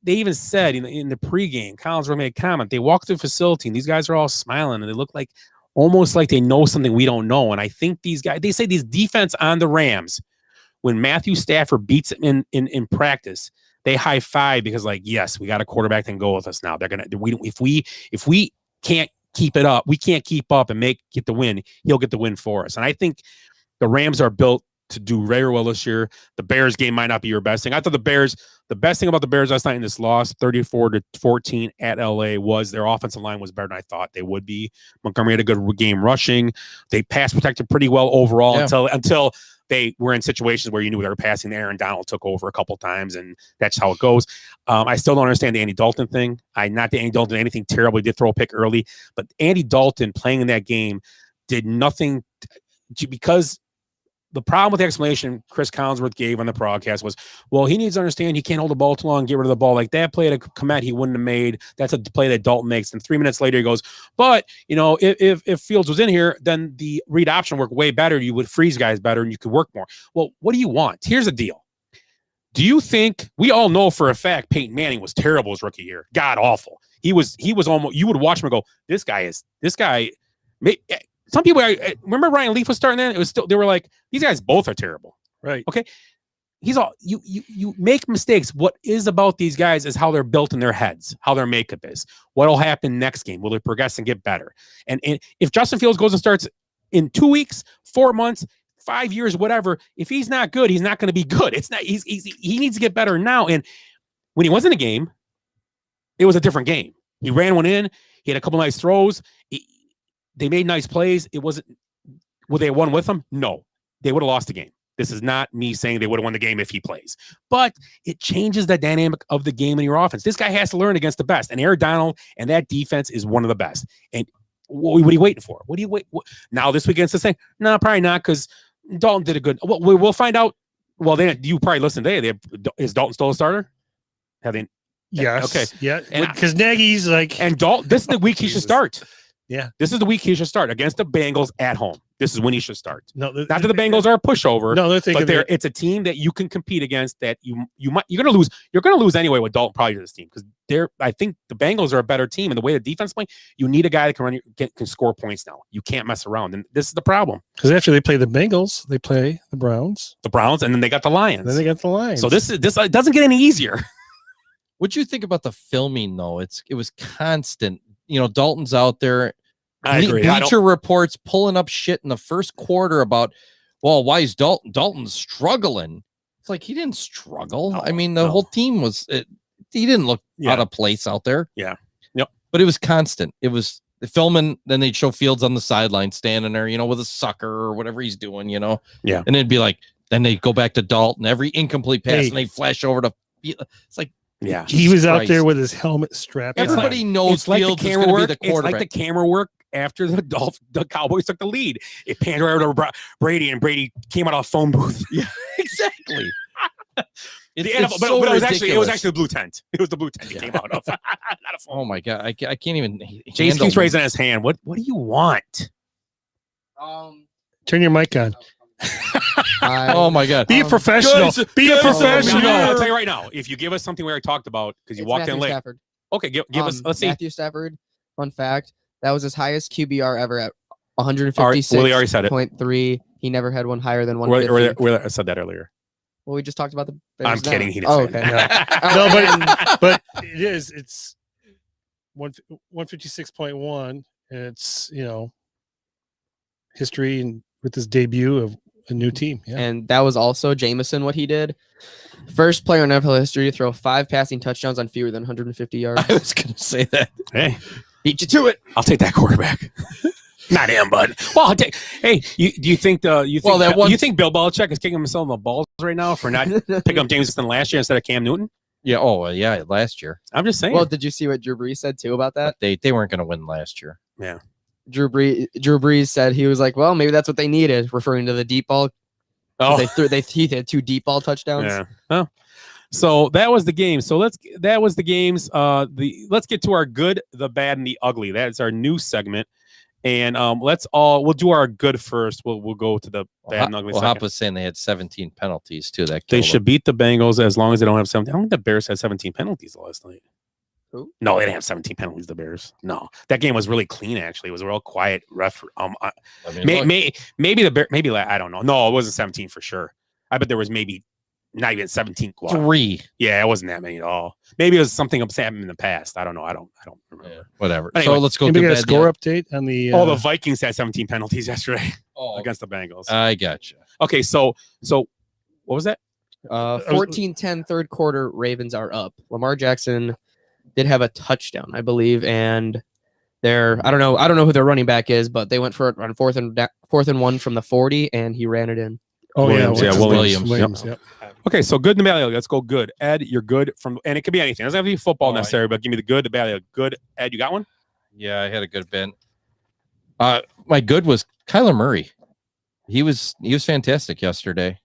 they even said in the pregame, Collinsworth made a comment. They walk through the facility and these guys are all smiling and they look like almost like they know something we don't know. And I think these guys, they say these defense on the Rams, when Matthew Stafford beats them in practice, they high five because like, yes, we got a quarterback that can go with us now. They're gonna if we can't keep it up, we can't keep up and get the win. He'll get the win for us. And I think the Rams are built to do very well this year. The Bears game might not be your best thing. I thought the best thing about the Bears last night in this loss, 34-14 at LA, was their offensive line was better than I thought they would be. Montgomery had a good game rushing. They pass protected pretty well overall until they were in situations where you knew they were passing. Aaron Donald took over a couple times, and that's how it goes. I still don't understand the Andy Dalton thing. Not that Andy Dalton did anything terrible. He did throw a pick early, but Andy Dalton playing in that game did nothing because the problem with the explanation Chris Collinsworth gave on the broadcast was, well, he needs to understand he can't hold the ball too long and get rid of the ball. Like that play at Komet he wouldn't have made. That's a play that Dalton makes. And 3 minutes later he goes, but, if Fields was in here, then the read option worked way better. You would freeze guys better and you could work more. Well, what do you want? Here's the deal. Do you think we all know for a fact Peyton Manning was terrible his rookie year? God awful. He was almost, you would watch him and go, this guy. Some people, I remember Ryan Leaf was starting then. It was still, they were like, these guys both are terrible. Right. Okay. He's all, you make mistakes. What is about these guys is how they're built in their heads, how their makeup is. What'll happen next game? Will they progress and get better? And if Justin Fields goes and starts in 2 weeks, 4 months, 5 years, whatever, if he's not good, he's not going to be good. It's not, he needs to get better now. And when he was in the game, it was a different game. He ran one in, he had a couple nice throws. They made nice plays. It wasn't, would they have won with him? No, they would have lost the game. This is not me saying they would have won the game if he plays, but it changes the dynamic of the game in your offense. This guy has to learn against the best, and Aaron Donald and that defense is one of the best. And what are you waiting for? What do you wait? Now this weekend's the same? No, probably not, because Dalton did a good. Well, we'll find out. Well, then you probably listen today. Is Dalton still a starter? Have they? Yes. Okay. Yeah. And- Because Nagy's like, And Dalton, this is the week he should Jesus. start. Yeah. This is the week he should start against the Bengals at home. This is when he should start. no, Not that the Bengals are a pushover. No, they're thinking but it's a team that you can compete against. That you're gonna lose. You're gonna lose anyway with Dalton probably to this team because I think the Bengals are a better team, and the way the defense play, you need a guy that can score points now. You can't mess around, and this is the problem. because after they play the Bengals, they play the Browns. The Browns, and then they got the Lions. Then they got the Lions. So this it doesn't get any easier. What'd you think about the filming though? It was constant. You know, Dalton's out there. I agree. I Bleacher Reports pulling up shit in the first quarter about, well, why is Dalton's struggling? It's like he didn't struggle. I mean, the whole team was. He didn't look out of place out there. Yeah. Yep. But it was constant. It was the filming. Then they'd show Fields on the sideline standing there, you know, with a sucker or whatever he's doing, you know. Yeah. And it'd be like, then they go back to Dalton every incomplete pass, Hey. and they flash over to. It's like. Yeah. he was out there Christ. with his helmet strapped. on. Everybody knows It's like the Fields is camera going to work. be the It's quarterback. like the camera work after the Cowboys took the lead. It panned right over to Brady, and Brady came out of a phone booth. Yeah, exactly. But it was actually the blue tent. It was the blue tent he came out of. Not a phone. Oh my god, I can't even. James keeps raising his hand. What do you want? Turn your mic on. Oh my god, Be a professional. guys, Be a guys, professional. No, I'll tell you right now. If you give us something we already talked about because you It's walked Matthew in late. Stafford. Okay, give us. Let's see. Matthew Stafford. Fun fact: that was his highest QBR ever at Willie already said it. 156.3. He never had one higher than Where 150. I said that earlier. Well, we just talked about the. I'm Bears now. kidding. He didn't Oh, say okay. that. No, but it is. It's 156.1, and it's history and with his debut of a new team. Yeah. And that was also Jameson what he did. First player in NFL history to throw 5 passing touchdowns on fewer than 150 yards. I was gonna say that. Hey, beat you to it. I'll take that quarterback. Not him, bud. Well, I'll take. Hey, do you think you think Bill Belichick is kicking himself in the balls right now for not picking up Jameson last year instead of Cam Newton? Yeah. Oh, yeah. Last year. I'm just saying. Well, did you see what Drew Brees said too about that? They weren't going to win last year. Yeah. Drew Brees said he was like, well, maybe that's what they needed, referring to the deep ball. Oh, he had 2 deep ball touchdowns. Yeah. Oh. So that was the game. So that was the games. Let's get to our good, the bad, and the ugly. That is our new segment. And we'll do our good first. We'll go to the bad and ugly. Well, second. Hop was saying they had 17 penalties too. That They killed should them. beat the Bengals as long as they don't have 17. I don't think the Bears had 17 penalties last night. Who? No, they didn't have 17 penalties. The Bears. No, that game was really clean. Actually, it was a real quiet. Maybe the Bear. Maybe I don't know. No, it wasn't 17 for sure. I bet there was maybe not even 17. 3. Yeah, it wasn't that many at all. Maybe it was something happened in the past. I don't know. I don't remember. Yeah, whatever. Anyway, so let's go. Anybody to got a bad score news. update on the? The Vikings had 17 penalties yesterday Oh, against the Bengals. I gotcha. Okay, so what was that? 14-10 third quarter, Ravens are up. Lamar Jackson did have a touchdown, I believe, and I don't know who their running back is, but they went for it on fourth and 1 from the 40, and he ran it in. Oh Williams, yeah, Williams. Yep. Okay, so good and the bad. Let's go good. Ed, you're good from, and it could be anything. It doesn't have to be football necessarily, but give me the good, the bad. Good. Ed, you got one? Yeah, I had a good bit. My good was Kyler Murray. He was fantastic yesterday.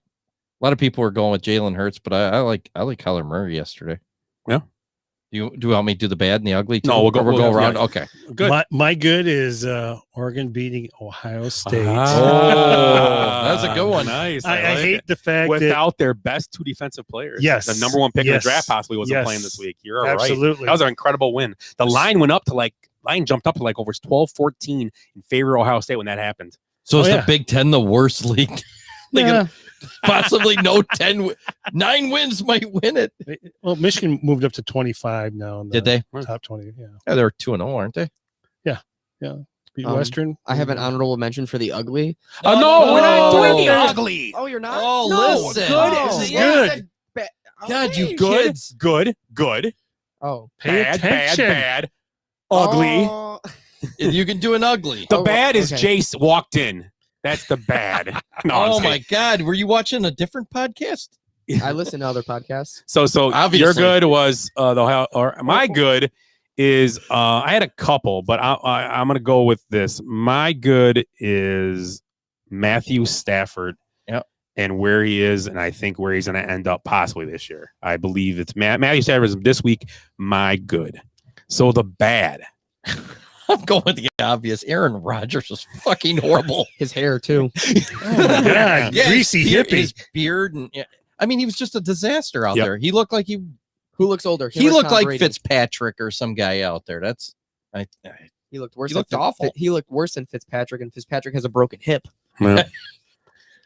A lot of people were going with Jalen Hurts, but I like Kyler Murray yesterday. Yeah. Do you want me to do the bad and the ugly? Too? No, we'll go around. yeah. Okay. Good. My good is Oregon beating Ohio State. That's a good one. Nice. I like hate it. the fact without their best 2 defensive players. Yes. The number 1 pick in the Yes. draft possibly wasn't Yes. playing this week. You're all right. Absolutely. That was an incredible win. The line jumped up to like over 12-14 in favor of Ohio State when that happened. So is yeah. the Big Ten the worst league? Possibly no 9 wins might win it. Well, Michigan moved up to 25 now. In the Did they? top 20? Yeah. Yeah, they're 2-0, aren't they? Yeah. Beat Western. I have an honorable mention for the ugly. No, we're not doing the ugly. Oh, you're not? Oh, No, listen. Good Oh, is yeah. good. God, you Good, kids. good. Oh. Pay Bad, attention. bad. Ugly. Oh. You can do an ugly. The Oh, bad is okay. Jace walked in. That's the bad. No, I'm Oh just my kidding. God. Were you watching a different podcast? I listen to other podcasts. So Obviously. your good was my good is I had a couple, but I'm gonna go with this. My good is Matthew Stafford Yep. And where he is, and I think where he's going to end up possibly this year. I believe it's Matthew Stafford this week. My good. So the bad. I'm going with the obvious. Aaron Rodgers was fucking horrible. His hair too. Oh my God, greasy hippie. His beard, and I mean, he was just a disaster out there. He looked like Who looks older? he Him or looked Tom like Brady? Fitzpatrick or some guy out there. That's He looked worse. He looked than awful. He looked worse than Fitzpatrick, and Fitzpatrick has a broken hip. Yeah.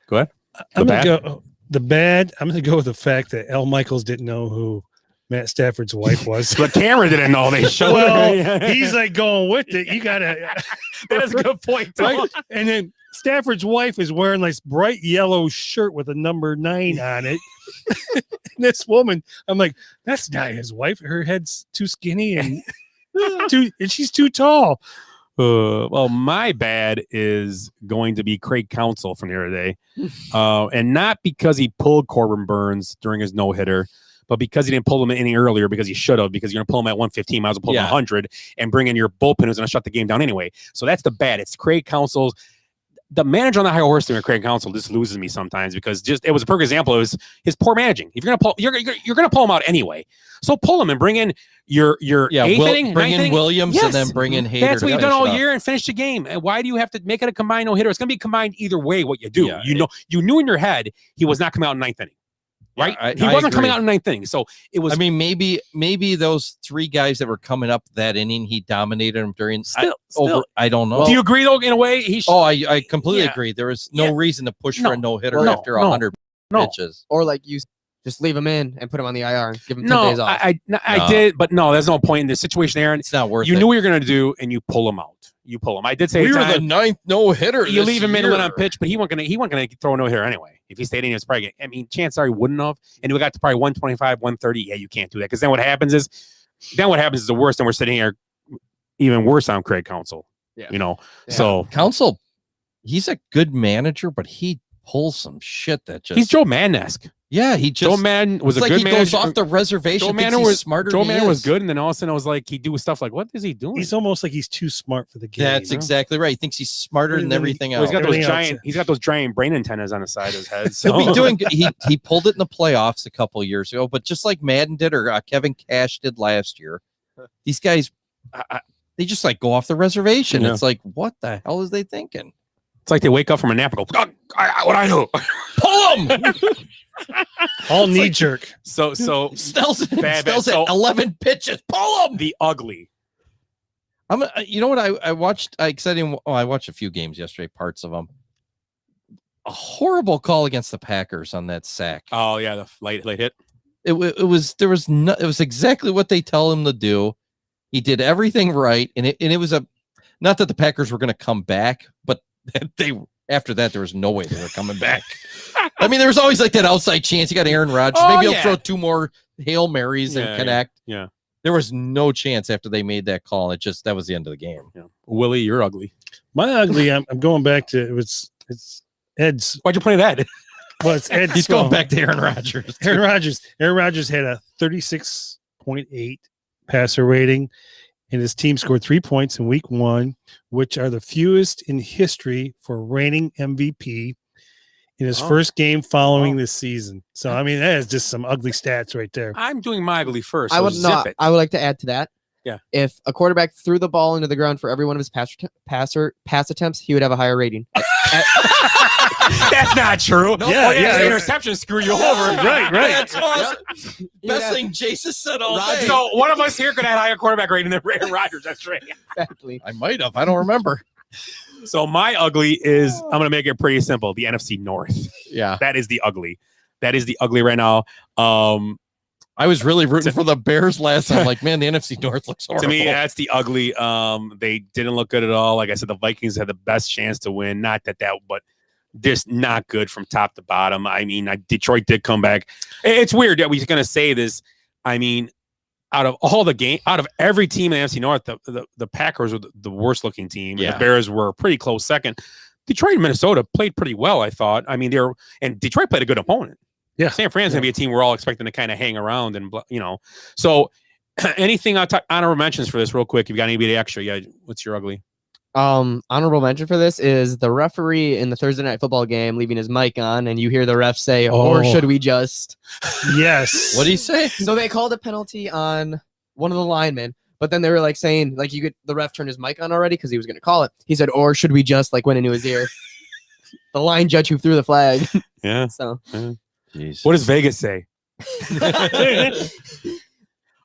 Go ahead. I'm going to go the bad. I'm going to go with the fact that Al Michaels didn't know who Matt Stafford's wife was. The camera didn't know. They showed well, her. he's like going with it. You got to. That's a good point. Too. Right? And then Stafford's wife is wearing this bright yellow shirt with a number 9 on it. And this woman, I'm like, that's not his wife. Her head's too skinny and she's too tall. Well, my bad is going to be Craig Counsell from the other day. And not because he pulled Corbin Burns during his no-hitter, but because he didn't pull him any earlier because he should have, because you're going to pull him at 115, might as well pull him at 100 and bring in your bullpen who's going to shut the game down anyway. So that's the bad. It's Craig Counsell's. The manager on the high horse there, Craig Counsell, just loses me sometimes because it was a perfect example. It was his poor managing. If you're gonna pull, you're gonna pull him out anyway. So pull him and bring in your eighth inning, bring ninth in inning. Williams Yes. and then bring in Hader. That's what to you've done all finish it year and finish the game. And why do you have to make it a combined no hitter? It's gonna be combined either way. What you do, you knew in your head he was not coming out in ninth inning. Right, he wasn't coming out in ninth inning, so it was. I mean, maybe those 3 guys that were coming up that inning, he dominated them during. I don't know. Do you agree though? In a way, I completely agree. There was no reason to push for a no hitter after 100 pitches. Or like you just leave him in and put him on the IR and give him 10 days off. I did, but no, there's no point in this situation, Aaron. It's not worth it. You knew what you're going to do, and you pull him out. You pull him. I did say we were the 9th no hitter. You leave him in on pitch, but he wasn't gonna throw a no hitter anyway. If he stayed in, he was probably. I mean, chances are he wouldn't have, and we got to probably 125, 130. Yeah, you can't do that because then what happens is the worst, and we're sitting here even worse on Craig Counsell. Yeah, So Counsell, he's a good manager, but he pulls some shit that just. He's Joe Madden-esque. Yeah, Joe Madden was a good he manager. goes off the reservation. Joe Madden was smarter. Joe than Madden he was is. good, and then all of a sudden I was like, he do stuff like, what is he doing? He's almost like he's too smart for the game. That's exactly right. He thinks he's smarter than everything Well, else. he's got those giant brain antennas on the side of his head. So He'll be doing. He pulled it in the playoffs a couple of years ago, but just like Madden did or Kevin Cash did last year, these guys they just like go off the reservation. Yeah. It's like, what the hell is they thinking? It's like they wake up from a nap and go, what I do? Pull him. All knee jerk. So Snell's bad. at So 11 pitches. Pull him. The ugly. You know what I watched? I watched a few games yesterday, parts of them. A horrible call against the Packers on that sack. Oh yeah, the late hit. It was exactly what they tell him to do. He did everything right, and it was not that the Packers were going to come back, but after that there was no way they were coming back. I mean, there was always like that outside chance. You got Aaron Rodgers. Maybe he'll throw 2 more Hail Marys and connect. Yeah. There was no chance after they made that call. That was the end of the game. Yeah. Willie, you're ugly. My ugly. I'm going back to it's Ed's. Why'd you point at Ed? Well, it's Ed's. He's going back to Aaron Rodgers. Aaron Rodgers had a 36.8 passer rating, and his team scored 3 points in week 1, which are the fewest in history for reigning MVP in his first game following this season. So, I mean, that is just some ugly stats right there. I'm doing my ugly first. I So would zip not. it. I would like to add to that. Yeah. If a quarterback threw the ball into the ground for every one of his pass attempts, he would have a higher rating. That's not true. Yeah. Interception screw you over. Right. That's awesome. Best thing Jason said all day. So one of us here could have higher quarterback rating than Aaron Rodgers. That's right. Exactly. I might have. I don't remember. So my ugly is, I'm going to make it pretty simple. The NFC North. Yeah. That is the ugly. That is the ugly right now. I was really rooting for the Bears last time. Like, man, the NFC North looks horrible. To me, that's the ugly. They didn't look good at all. Like I said, the Vikings had the best chance to win. Not that, but just not good from top to bottom. I mean, Detroit did come back. It's weird that we're going to say this. I mean, out of every team in the NFC North, the Packers were the worst looking team. Yeah. The Bears were a pretty close second. Detroit and Minnesota played pretty well, I thought. I mean, Detroit played a good opponent. Yeah. San Fran's going to be a team we're all expecting to kind of hang around and, So anything honorable mentions for this real quick? If you got anybody extra, yeah. What's your ugly? Honorable mention for this is the referee in the Thursday night football game leaving his mic on, and you hear the ref say, "Or should we just?" Yes. What do you say? So they called a penalty on one of the linemen, but then they were like saying, like, the ref turned his mic on already because he was going to call it. He said, "Or should we just?" Like went into his ear. The line judge who threw the flag. Yeah. So. What does Vegas say? I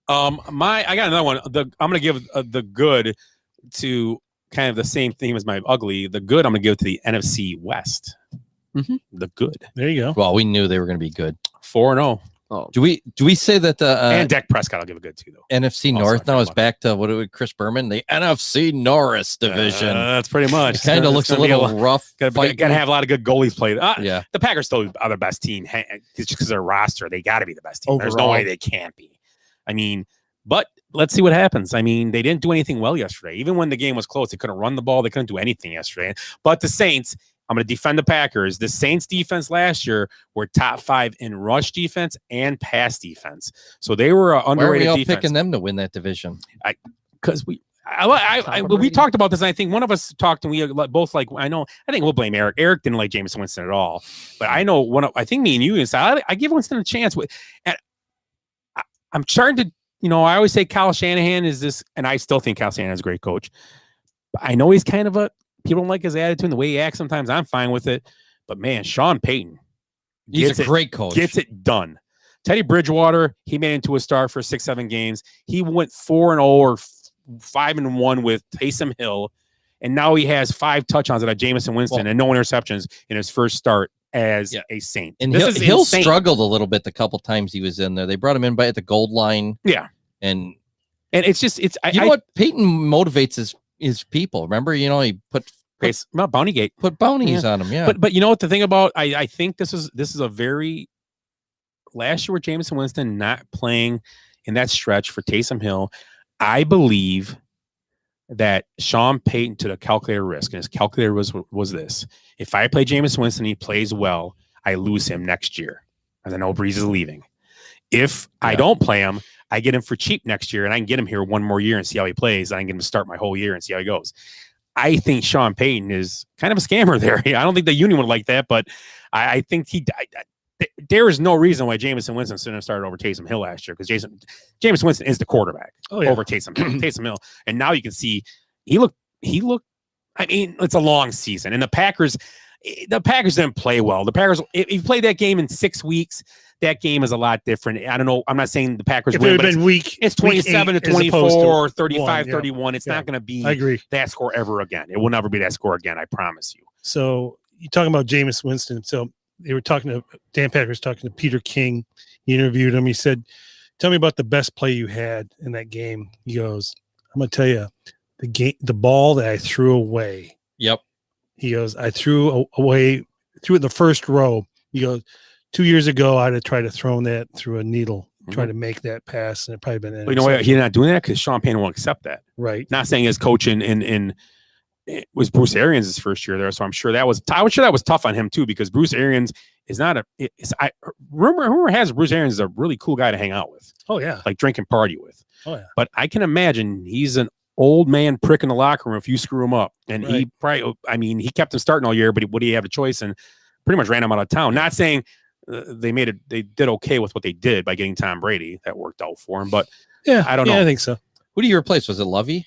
got another one. I'm gonna give the good to kind of the same theme as my ugly. The good I'm gonna give to the NFC West. The good. There you go. Well, we knew they were going to be good. 4-0. Oh, do we say that the and Dak Prescott I'll give a good too though. NFC North now is back to what it would Chris Berman, the NFC Norris division. That's pretty much. It kind of looks a little rough. Got to have a lot of good goalies played. Yeah, the Packers still are the best team just because their roster. They got to be the best team. Overall. There's no way they can't be. I mean, but let's see what happens. I mean, they didn't do anything well yesterday. Even when the game was close, they couldn't run the ball. They couldn't do anything yesterday. But the Saints, I'm going to defend the Packers. The Saints defense last year were top 5 in rush defense and pass defense. So they were an underrated Why are we all defense. picking them to win that division? Because we talked about this, and I think one of us talked, and we both like. I think we'll blame Eric. Eric didn't like Jameis Winston at all, but I know I think me and you said I give Winston a chance. And I'm starting to, I always say Kyle Shanahan is this, and I still think Kyle Shanahan is a great coach. But I know he's kind of people don't like his attitude and the way he acts. Sometimes I'm fine with it, but man, Sean Payton, he's a great coach. Gets it done. Teddy Bridgewater, he made it into a start for 6-7 games. He went 4-0 or 5-1 with Taysom Hill, and now he has 5 touchdowns out of Jameis Winston and no interceptions in his first start as a Saint. And Hill struggled a little bit the couple times he was in there. They brought him in at the goal line. Yeah, and it's just you know what Peyton motivates his people. Remember, he put Bountygate, put bounties on him. Yeah, but you know what the thing about I think this is a very last year with Jameis Winston not playing in that stretch for Taysom Hill. I believe that Sean Payton took a calculated risk, and his calculator was this: if I play Jameis Winston, he plays well, I lose him next year, and I know Breeze is leaving. If I don't play him, I get him for cheap next year, and I can get him here one more year and see how he plays. I can get him to start my whole year and see how he goes. I think Sean Payton is kind of a scammer there. I don't think the union would like that, but I think there is no reason why Jameis Winston shouldn't have started over Taysom Hill last year, because Jameis Winston is the quarterback over Taysom Hill. And now you can see he looked. I mean, it's a long season, and the Packers didn't play well. The Packers, if you played that game in 6 weeks, that game is a lot different. I don't know. I'm not saying the Packers if win, but it's 27-24 or 35-31. It's not going to be I agree. that score ever again. It will never be that score again. I promise you. So you're talking about Jameis Winston. So they were talking to Dan Packers, talking to Peter King. He interviewed him. He said, "Tell me about the best play you had in that game." He goes, "I'm going to tell you the ball that I threw away." Yep. He goes, "I threw it in the first row." He goes, 2 years ago, I'd have tried to throw that through a needle, try to make that pass, and it probably been. But you know what? He's not doing that because Sean Payton won't accept that. Right. Not saying his coach in it was Bruce Arians' first year there, so I'm sure that was tough on him too, because Bruce Arians is not rumor has Bruce Arians is a really cool guy to hang out with. Oh yeah, like drink and party with. Oh yeah. But I can imagine he's an old man prick in the locker room if you screw him up, and he probably. I mean, he kept him starting all year, but would he have a choice? And pretty much ran him out of town. Not saying they did okay with what they did by getting Tom Brady. That worked out for him, but yeah, I don't know. I think so. Who do you replace? Was it Lovey?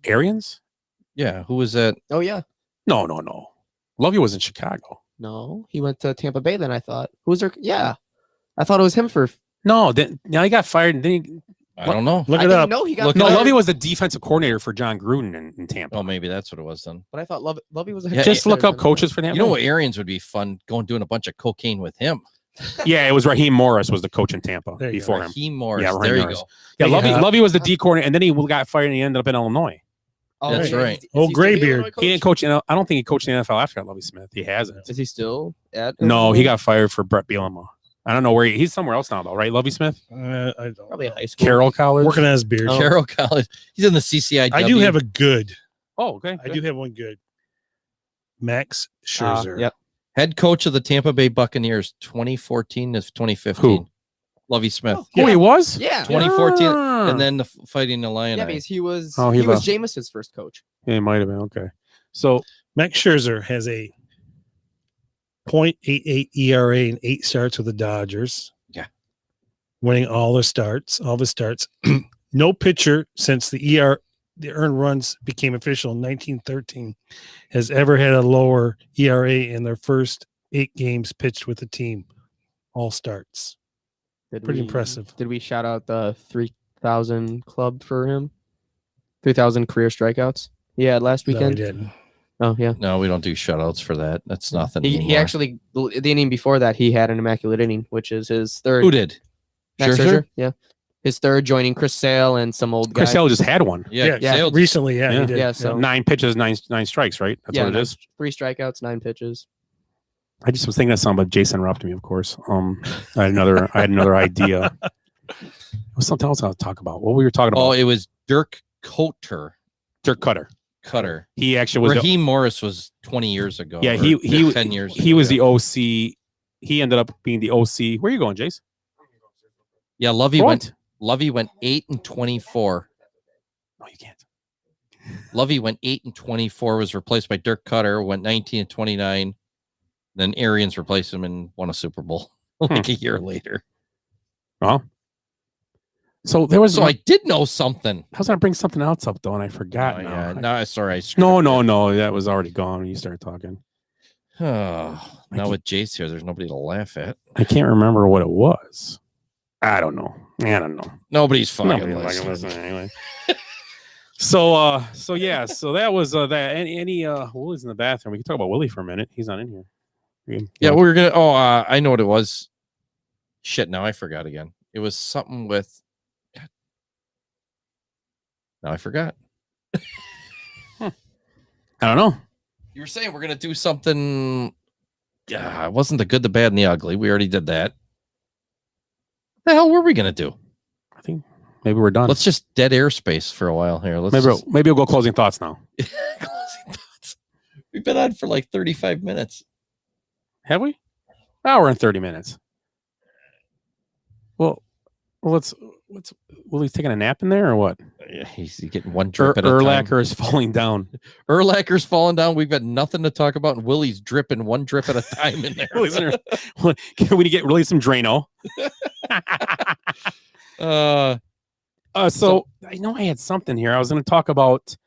Arians? Yeah. Who was that? Oh yeah. No. Lovey was in Chicago. No, he went to Tampa Bay. Then I thought, who's there? Yeah, I thought it was him for. No, now he got fired, and then he. I don't know. Look it up. No, he got. Lovey was the defensive coordinator for John Gruden in Tampa. Oh, maybe that's what it was then. But I thought Lovey was a head just look up coaches for Tampa. You know what? Arians would be fun doing a bunch of cocaine with him. Yeah, it was Raheem Morris was the coach in Tampa before him. Raheem Morris. Yeah, there Morris. You go. Yeah, Lovey was the D coordinator, and then he got fired, and he ended up in Illinois. Oh, that's right. Old Graybeard. He didn't coach. I don't think he coached in the NFL after Lovey Smith. He hasn't. Is he still at? No, he got fired for Brett Bielema. I don't know where he's somewhere else now, though, right? Lovey Smith? I don't. Probably a high school. Carroll College. Working on his beard. Oh. Carroll College. He's in the CCIW. I do have a good. Oh, okay. I do have one good. Max Scherzer. Yep. Head coach of the Tampa Bay Buccaneers, 2014 to 2015. Who? Lovey Smith. Oh, he was? Yeah. 2014, Ah. and then the Fighting Illini. Yeah, because he was Oh, he he was left. Jameis's first coach. Yeah, it might have been. Okay. So Max Scherzer has a .88 ERA and 8 starts with the Dodgers. Yeah. Winning all the starts. No pitcher since the earned runs became official in 1913 has ever had a lower ERA in their first 8 games pitched with the team. All starts. Pretty impressive. Did we shout out the 3,000 club for him? 3,000 career strikeouts he had last No, we weekend. didn't. Oh yeah. No, we don't do shutouts for that. That's nothing. He anymore. actually the inning before that he had an immaculate inning, which is his third. Who did? Max Scherzer? Scherzer? Yeah. His third, joining Chris Sale and some old guy. Chris Sale just had one. Yeah, Yeah. Recently, yeah, he did. Yeah, so 9 pitches, nine strikes, right? That's yeah, what it is. 3 strikeouts, 9 pitches. I just was thinking of something, but Jason interrupted me, of course. I had another idea. It was something else I was talking about. What we were talking about. Oh, it was Dirk Cutter. He actually was Raheem Morris was 20 years ago. Yeah, or he 10 years. He ago, was yeah. the OC. He ended up being the OC. Where are you going, Jace? Yeah, Lovey Front. went 8-24. No, you can't. Lovey went 8-24. Was replaced by Dirk Cutter. Went 19-29. Then Arians replaced him and won a Super Bowl like a year later. Oh. So there was. So I did know something. I was gonna bring something else up though, and I forgot. Oh, now. yeah, no, sorry. No, that was already gone when you started talking. Oh, now with Jace here, there's nobody to laugh at. I can't remember what it was. I don't know. Nobody's fucking Nobody listening. listening anyway. So that was that. Any Willie's in the bathroom. We can talk about Willie for a minute. He's not in here. Yeah, we were gonna. Oh, I know what it was. Shit, now I forgot again. It was something with. God. Now I forgot. I don't know. You were saying we're gonna do something. Yeah, it wasn't the good, the bad, and the ugly. We already did that. What the hell were we gonna do? I think maybe we're done. Let's just dead airspace for a while here. Let's Maybe we'll go closing thoughts now. Closing thoughts. We've been on for like 35 minutes. Have we? Hour and 30 minutes. Well, let's. Willie's taking a nap in there or what? Yeah, he's getting one drip at a time. Erlacher is falling down. Erlacher's falling down. We've got nothing to talk about, and Willie's dripping one drip at a time in there. Can we get really some Drano? So I know I had something here. I was going to talk about.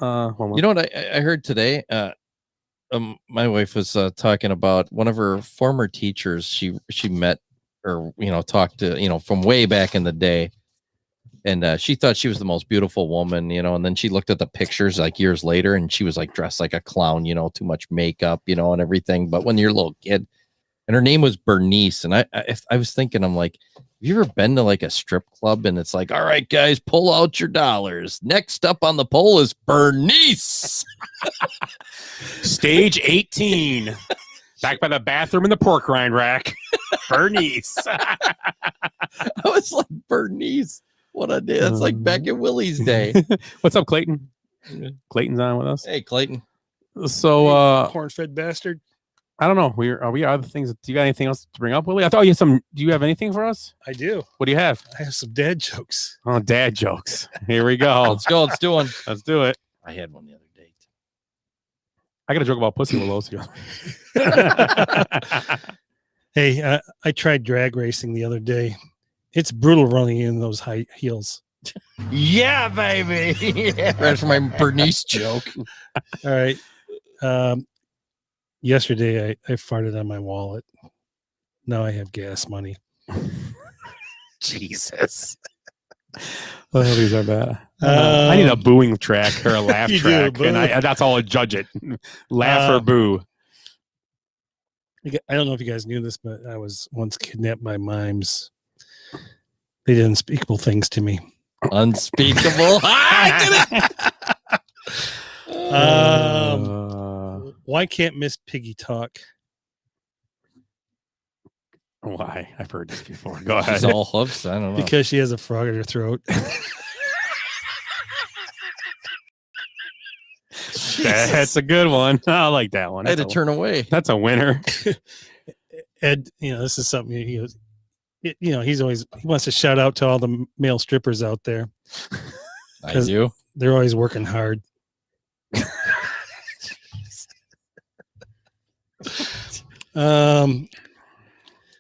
You know what I heard today? My wife was talking about one of her former teachers. She met or talked to from way back in the day, and she thought she was the most beautiful woman, and then she looked at the pictures like years later, and she was like dressed like a clown, too much makeup, and everything. But when you're a little kid, and her name was Bernice, and I was thinking, I'm like, have you ever been to like a strip club and it's like, all right, guys, pull out your dollars. Next up on the pole is Bernice. Stage 18. Back by the bathroom in the pork rind rack. Bernice. I was like, Bernice. What a day. That's like back in Willie's day. What's up, Clayton? Clayton's on with us. Hey, Clayton. So corn-fed bastard. I don't know. Are we other things? Do you got anything else to bring up, Willie? I thought you had some. Do you have anything for us? I do. What do you have? I have some dad jokes. Oh, dad jokes. Here we go. Let's go. Let's do one. Let's do it. I had one the other day. I got a joke about pussy willows. Hey, I tried drag racing the other day. It's brutal running in those high heels. Yeah, baby. Yeah. Right for my Bernice joke. All right. Yesterday, I farted on my wallet. Now I have gas money. Jesus. Well, these are bad. I need a booing track or a laugh You track, do, and that's all I judge it. Laugh or boo. I don't know if you guys knew this, but I was once kidnapped by mimes. They did unspeakable things to me. Unspeakable. I did it. Why can't Miss Piggy talk? Why? I've heard this before. Go ahead. She's all hoofs. I don't know. Because she has a frog in her throat. That's a good one. I like that one. I had to turn away. That's a winner. Ed, this is something he goes, he wants to shout out to all the male strippers out there. I do. They're always working hard.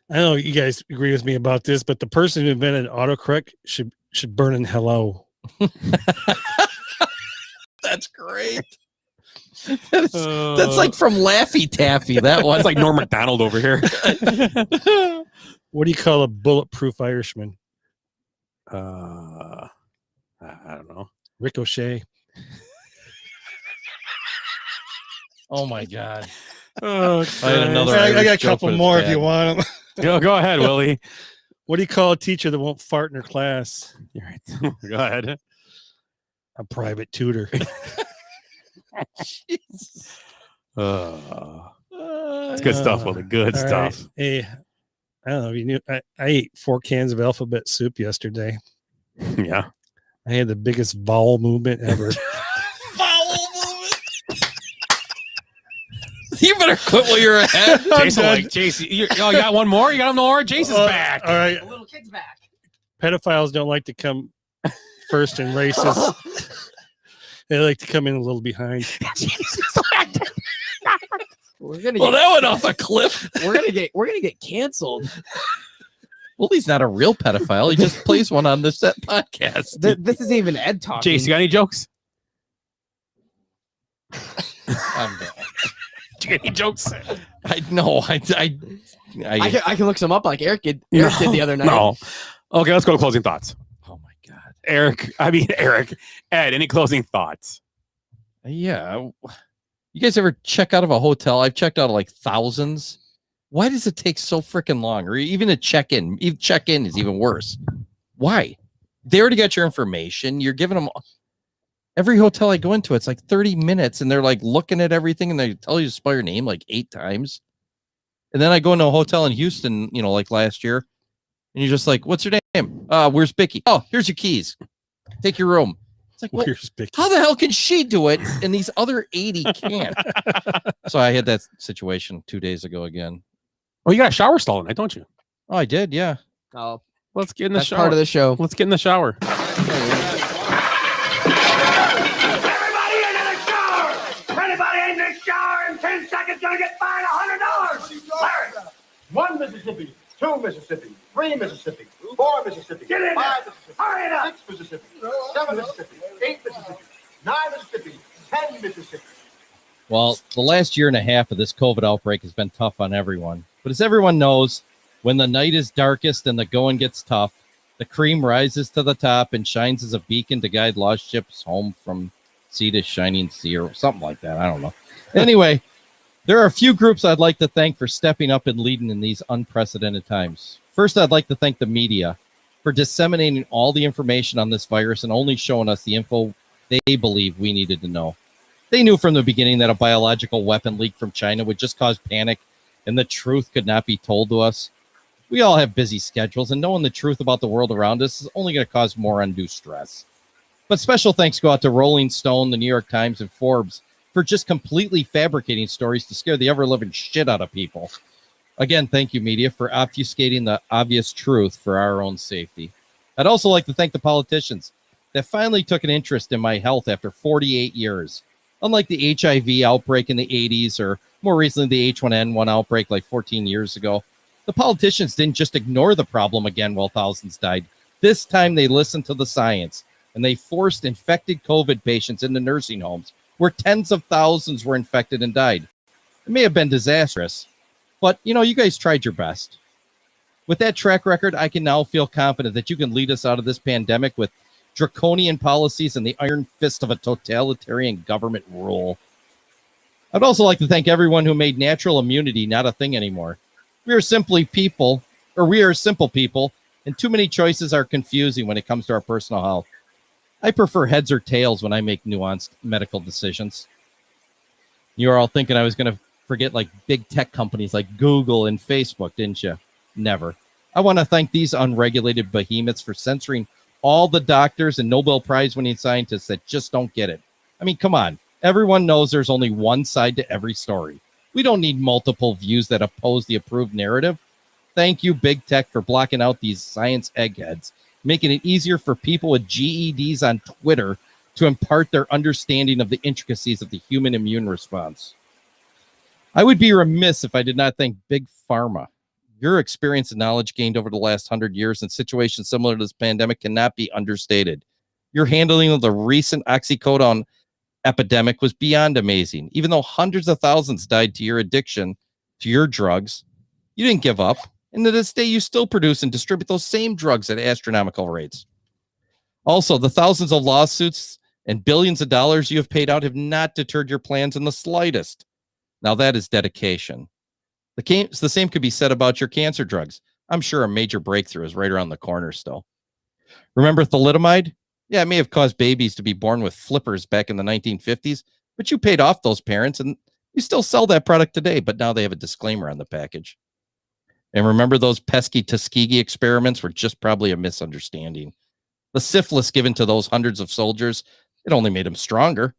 I don't know if you guys agree with me about this, but the person who invented autocorrect should burn in hello. That's great. That's like from Laffy Taffy. That one. It's like Norm Macdonald over here. What do you call a bulletproof Irishman? I don't know. Ricochet. Oh my God. Oh, I had another. I got a Irish joke, couple but it's more if bad. you want them. Go ahead, Willie. What do you call a teacher that won't fart in her class? You're right. Go ahead. A private tutor. It's good stuff, Willie. Good All stuff. right. Hey, I don't know if you knew. I ate 4 cans of alphabet soup yesterday. Yeah. I had the biggest vowel movement ever. You better quit while you're ahead. Jason, Jason, you got one more? You got no more? Jason's back. All right. The little kid's back. Pedophiles don't like to come first in races. They like to come in a little behind. We're gonna Well, that went off a cliff. we're gonna get canceled. Well, he's not a real pedophile. He just plays one on the set podcast. This isn't even Ed talking. Jason, you got any jokes? I'm done. You got any jokes? I know. I can look some up like Eric did the other night. No. Okay, let's go to closing thoughts. Oh my God. Eric, Ed, any closing thoughts? Yeah. You guys ever check out of a hotel? I've checked out of like thousands. Why does it take so freaking long? Or even to check in? Even check-in is even worse. Why? They already got your information. You're giving them every hotel I go into, it's like 30 minutes and they're like looking at everything and they tell you to spell your name like 8 times. And then I go into a hotel in Houston, like last year, and you're just like, what's your name? Where's Bicky? Oh, here's your keys. Take your room. It's like, well, Where's Bicky? how the hell can she do it and these other 80 can't? So I had that situation 2 days ago again. Oh, you got a shower stall tonight, don't you? Oh, I did, yeah. Oh, Let's get in the that's shower. part of the show. Let's get in the shower. Anybody in this shower in 10 seconds gonna get fined $100. Larry. 1 Mississippi, 2 Mississippi, 3 Mississippi, 4 Mississippi, Get in there. 5 Mississippi, Hurry it up. 6 Mississippi, 7 Mississippi, 8 Mississippi, 9 Mississippi, 10 Mississippi. Well, the last year and a half of this COVID outbreak has been tough on everyone. But as everyone knows, when the night is darkest and the going gets tough, the cream rises to the top and shines as a beacon to guide lost ships home from sea to shining sea or something like that. I don't know. Anyway, there are a few groups I'd like to thank for stepping up and leading in these unprecedented times. First, I'd like to thank the media for disseminating all the information on this virus and only showing us the info they believe we needed to know. They knew from the beginning that a biological weapon leak from China would just cause panic and the truth could not be told to us. We all have busy schedules, and knowing the truth about the world around us is only going to cause more undue stress. But special thanks go out to Rolling Stone, the New York Times, and Forbes for just completely fabricating stories to scare the ever-living shit out of people. Again, thank you, media, for obfuscating the obvious truth for our own safety. I'd also like to thank the politicians that finally took an interest in my health after 48 years. Unlike the HIV outbreak in the 80s or more recently the H1N1 outbreak like 14 years ago, the politicians didn't just ignore the problem again while thousands died. This time they listened to the science and they forced infected COVID patients into nursing homes where tens of thousands were infected and died. It may have been disastrous, but you guys tried your best. With that track record, I can now feel confident that you can lead us out of this pandemic with draconian policies and the iron fist of a totalitarian government rule. I'd also like to thank everyone who made natural immunity not a thing anymore. We are simple people, and too many choices are confusing when it comes to our personal health. I prefer heads or tails when I make nuanced medical decisions. You were all thinking I was going to forget like big tech companies like Google and Facebook, didn't you? Never. I want to thank these unregulated behemoths for censoring all the doctors and Nobel Prize winning scientists that just don't get it. I mean, come on. Everyone knows there's only one side to every story. We don't need multiple views that oppose the approved narrative. Thank you, Big Tech, for blocking out these science eggheads, making it easier for people with GEDs on Twitter to impart their understanding of the intricacies of the human immune response. I would be remiss if I did not thank Big Pharma. Your experience and knowledge gained over the last 100 years in situations similar to this pandemic cannot be understated. Your handling of the recent oxycodone epidemic was beyond amazing. Even though hundreds of thousands died to your addiction to your drugs, you didn't give up. And to this day, you still produce and distribute those same drugs at astronomical rates. Also, the thousands of lawsuits and billions of dollars you have paid out have not deterred your plans in the slightest. Now that is dedication. The same could be said about your cancer drugs. I'm sure a major breakthrough is right around the corner still. Remember thalidomide? Yeah, it may have caused babies to be born with flippers back in the 1950s, but you paid off those parents and you still sell that product today, but now they have a disclaimer on the package. And remember those pesky Tuskegee experiments were just probably a misunderstanding. The syphilis given to those hundreds of soldiers, it only made them stronger.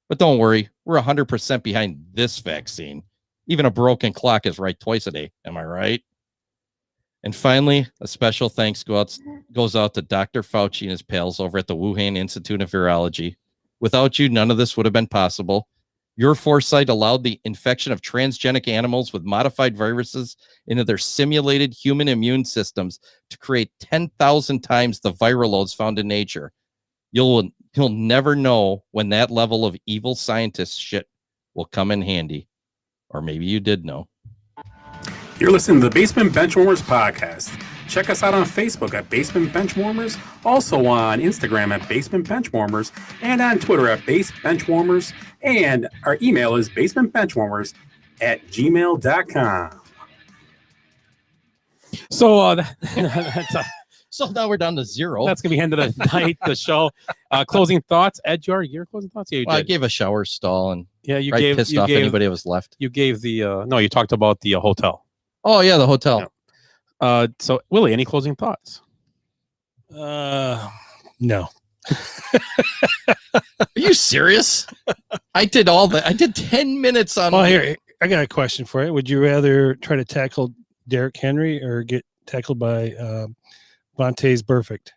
But don't worry, we're 100% behind this vaccine. Even a broken clock is right twice a day. Am I right? And finally, a special thanks goes out to Dr. Fauci and his pals over at the Wuhan Institute of Virology. Without you, none of this would have been possible. Your foresight allowed the infection of transgenic animals with modified viruses into their simulated human immune systems to create 10,000 times the viral loads found in nature. You'll never know when that level of evil scientist shit will come in handy. Or maybe you did know. You're listening to the Basement Benchwarmers podcast. Check us out on Facebook at Basement Benchwarmers, also on Instagram at Basement Benchwarmers, and on Twitter at Base Benchwarmers, and our email is basementbenchwarmers@gmail.com. So that's so now we're down to 0. That's gonna be end of the night. The show. Closing thoughts, Ed. Your closing thoughts. Yeah, you Well, I did. gave a shower stall and You right gave pissed you off gave, anybody that was left. You gave the no. You talked about the hotel. Oh yeah, the hotel. Yeah. So Willie, any closing thoughts? No. Are you serious? I did all that. I did 10 minutes on. Well, here I got a question for you. Would you rather try to tackle Derrick Henry or get tackled by Vontaze Burfict?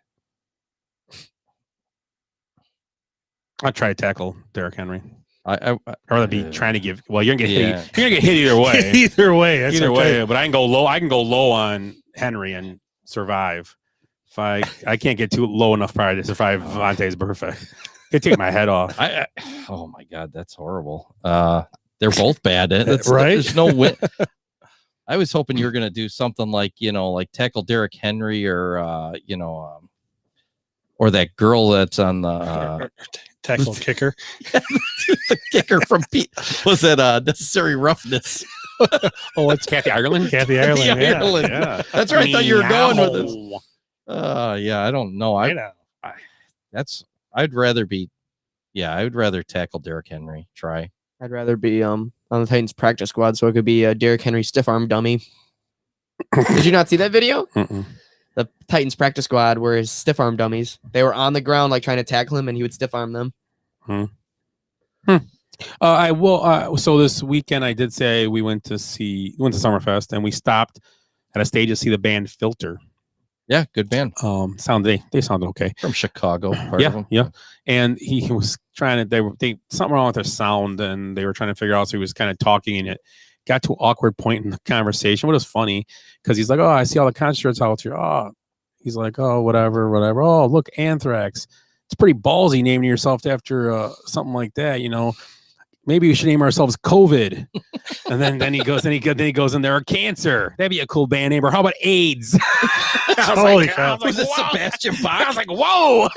I'd try to tackle Derrick Henry. I'd rather be trying to give. Well, you're gonna get hit. You're gonna get hit either way. Either way. That's Either okay. way. But I can go low. I can go low on Henry and survive. If I can't get too low enough probably to survive Vontaze Burfict. They take my head off. Oh my god, that's horrible. They're both bad. Right? There's no win. I was hoping you were gonna do something like like tackle Derrick Henry or or that girl that's on the tackle kicker. The kicker from Pete. Was that Necessary Roughness? Oh, it's Kathy Ireland. Kathy Ireland. Yeah. That's where I thought you were going with this. Yeah, I don't know. I'd rather be. Yeah, I would rather tackle Derrick Henry. Try. I'd rather be on the Titans practice squad, so it could be a Derrick Henry stiff arm dummy. Did you not see that video? Mm-mm. The Titans practice squad were his stiff arm dummies. They were on the ground like trying to tackle him, and he would stiff arm them. I will. So this weekend, I did say we went to Summerfest, and we stopped at a stage to see the band Filter. Yeah, good band. They sounded okay From Chicago. Yeah. And he was trying to. They something wrong with their sound, and they were trying to figure out. So he was kind of talking, and it got to an awkward point in the conversation. But it was funny because he's like, "Oh, I see all the concerts out here." Oh, he's like, "Oh, whatever." Oh, look, Anthrax. It's pretty ballsy naming yourself after something like that, Maybe we should name ourselves COVID. And then he goes in there, cancer. That'd be a cool band name. Or how about AIDS? Holy cow! Was it Sebastian Bach? I was like, whoa.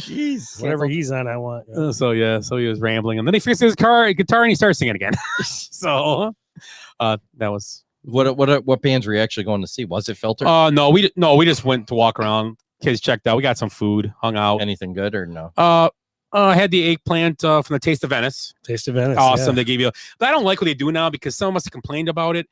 Jeez. Whatever he's on, I want. So he was rambling, and then he fixed his guitar and he started singing again. So that was what bands were you actually going to see? Was it Filter? No, we just went to walk around. Kids checked out. We got some food, hung out. Anything good or no? I had the eggplant from the Taste of Venice. Taste of Venice. Awesome. Yeah. They gave you. But I don't like what they do now because someone must have complained about it.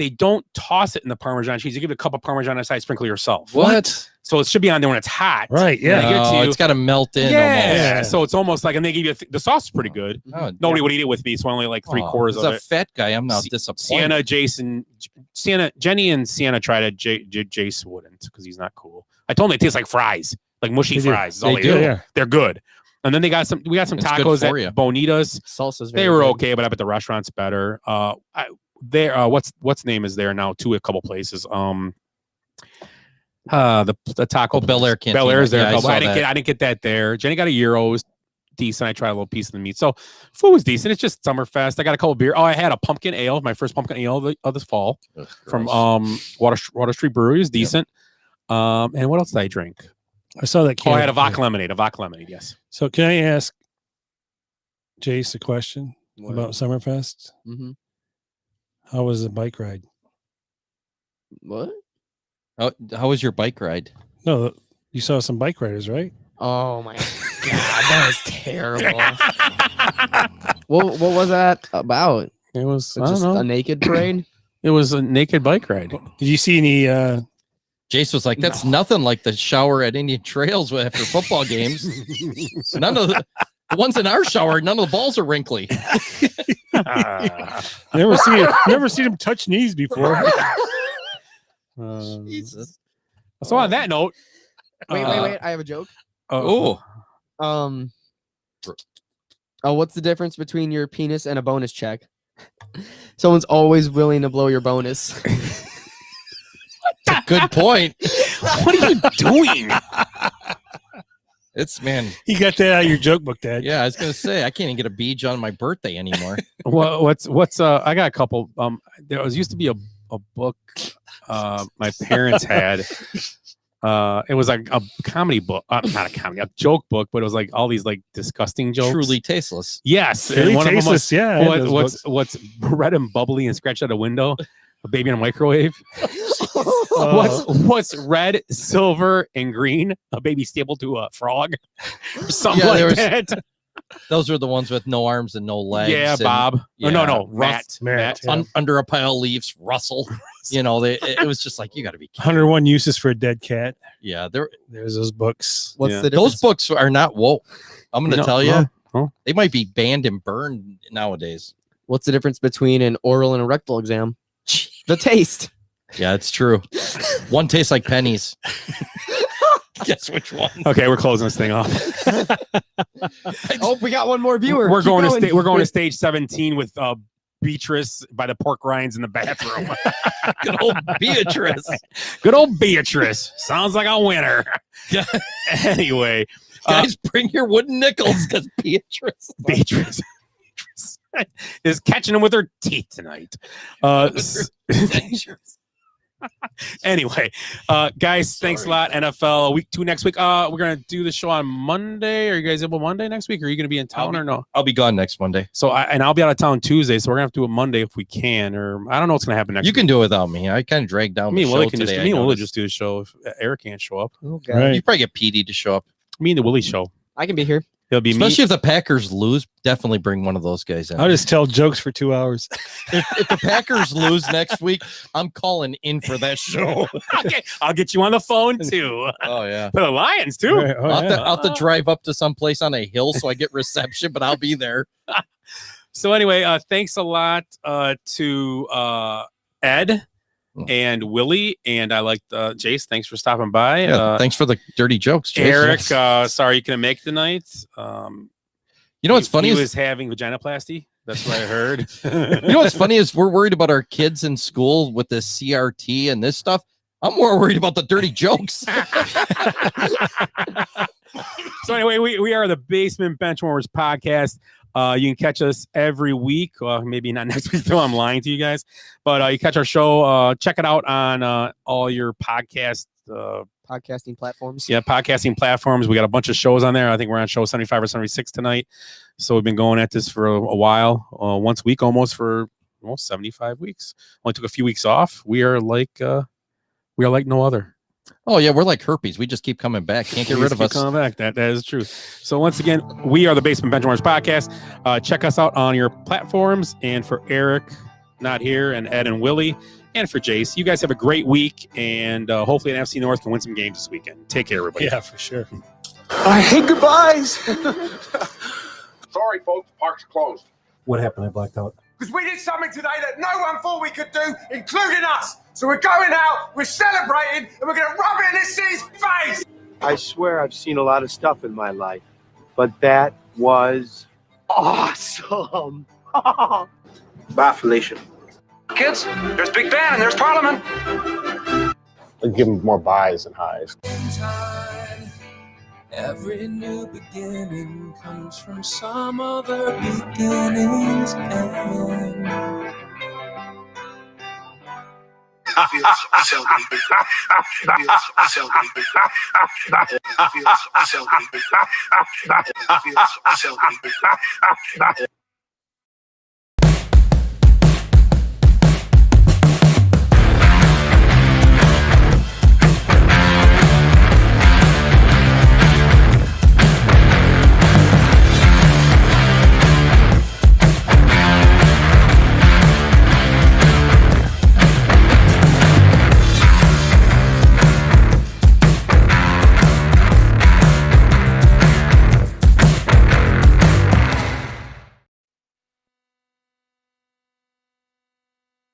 they don't toss it in the Parmesan cheese. You give it a cup of Parmesan on the side, sprinkle yourself. What? So it should be on there when it's hot. Right. Yeah. When they get to you, it's got to melt in. yeah. Almost. So it's almost like, and they give you the sauce is pretty good. Oh, Nobody would eat it with me, so only like 3/4 as of a it. fat guy, I'm not disappointed. Jenny and Sienna tried it. Jace wouldn't because he's not cool. I told him they taste like fries, like mushy They do. fries. Is all They do, yeah. They're good. And then we got some It's good tacos for at you. Bonita's. Salsa's They very were good. okay, but I bet the restaurant's better. What's name is there now too? A couple places. The taco Bel Air Cantina. Bel Air's there. Yeah, I saw I didn't get that there. Jenny got a gyro. It was decent. I tried a little piece of the meat. So food was decent. It's just Summerfest. I got a couple beer. Oh, I had a pumpkin ale, my first pumpkin ale of this fall from Water Street Brewery. Is decent. And what else did I drink? I saw that. I had a vodka lemonade. Yes. So can I ask Jace a question about Summerfest? Mm-hmm. How was the bike ride? What? How was your bike ride? No, you saw some bike riders, right? Oh my god, that was terrible. What was that about? It was Just a naked parade. It was a naked bike ride. Did you see any? Jace was like, "That's nothing like the shower at Indian Trails after football games. None of the ones in our shower, none of the balls are wrinkly." Never seen him touch knees before. Jesus. So on that note, Wait. I have a joke. Oh. What's the difference between your penis and a bonus check? Someone's always willing to blow your bonus. Good point. What are you doing? It's man. He got that out of your joke book, Dad. Yeah, I was gonna say I can't even get a beach on my birthday anymore. What's I got a couple. There used to be a book my parents had. It was like a comedy book, not a comedy, a joke book, but it was like all these like disgusting jokes. Truly tasteless. Yes, Truly and one tasteless. of them was, Yeah. what's red and bubbly and scratched out a window? A baby in a microwave. Oh. What's red, silver, and green? A baby stapled to a frog, or something Yeah, there like was- that. Those are the ones with no arms and no legs. Yeah, and- Bob. Yeah, No, Russ- Matt. yeah. Under a pile of leaves, Russell. You know, it was just like you got to be kidding. 101 uses for a dead cat. Yeah, There's those books. What's Yeah. the those difference? books are not woke. I'm going to No, tell you, no. they might be banned and burned nowadays. What's the difference between an oral and a rectal exam? The taste. Yeah, it's true. One tastes like pennies. Guess which one? Okay, we're closing this thing off. Oh, we got one more viewer. We're Keep going to we're going to stage 17 with Beatrice by the pork rinds in the bathroom. Good old Beatrice. Good old Beatrice. Sounds like a winner. Yeah. Anyway, Guys, bring your wooden nickels because Beatrice. Beatrice is catching them with her teeth tonight. Anyway, guys, thanks a lot. NFL week 2 next week. We're gonna do the show on Monday. Are you guys able Monday next week? Or are you gonna be in town or no? I'll be gone next Monday. So I'll be out of town Tuesday, so we're gonna have to do it Monday if we can, or I don't know what's gonna happen next You week. can do it without me. I kind of dragged down Me the and show Willie can today. just I me and Willie noticed. just do the show if Eric can't show up. Oh, God. Right. You probably get PD to show up. Me and the Willie show. I can be here. It'll be Especially me. if the Packers lose, definitely bring one of those guys in. I'll just tell jokes for 2 hours. If the Packers lose next week, I'm calling in for that show. Okay, I'll get you on the phone too. Oh yeah. For the Lions too. Right. Oh, I'll, yeah. I'll have to drive up to some place on a hill so I get reception, but I'll be there. So anyway, thanks a lot to Ed and Willie, and I liked Jace. Thanks for stopping by. Yeah, thanks for the dirty jokes, Jason. Eric. Sorry you couldn't make it tonight. You know what's funny He is was having vaginoplasty. That's what I heard. you know what's funny is we're worried about our kids in school with this CRT and this stuff. I'm more worried about the dirty jokes. So anyway, we are the Basement Benchwarmers podcast. You can catch us every week. Maybe not next week, though. I'm lying to you guys. But you catch our show. Check it out on all your podcast. Podcasting platforms. Yeah, podcasting platforms. We got a bunch of shows on there. I think we're on show 75 or 76 tonight. So we've been going at this for a while, once a week almost for almost 75 weeks. Only took a few weeks off. We are like no other. Oh yeah, we're like herpes. We just keep coming back. Can't get rid of us. Coming back. That is true. So once again, we are the Basement Benchwarmers podcast. Check us out on your platforms. And for Eric, not here, and Ed and Willie, and for Jace. You guys have a great week, and hopefully NFC North can win some games this weekend. Take care, everybody. Yeah, for sure. I hate goodbyes. Sorry, folks, park's closed. What happened? I blacked out. Because we did something today that no one thought we could do, including us. So we're going out, we're celebrating, and we're going to rub it in this city's face. I swear I've seen a lot of stuff in my life, but that was awesome. Bye, Felicia. Kids, there's Big Ben and there's Parliament. Let's give them more buys and highs. Every new beginning comes from some other beginning's end. Feels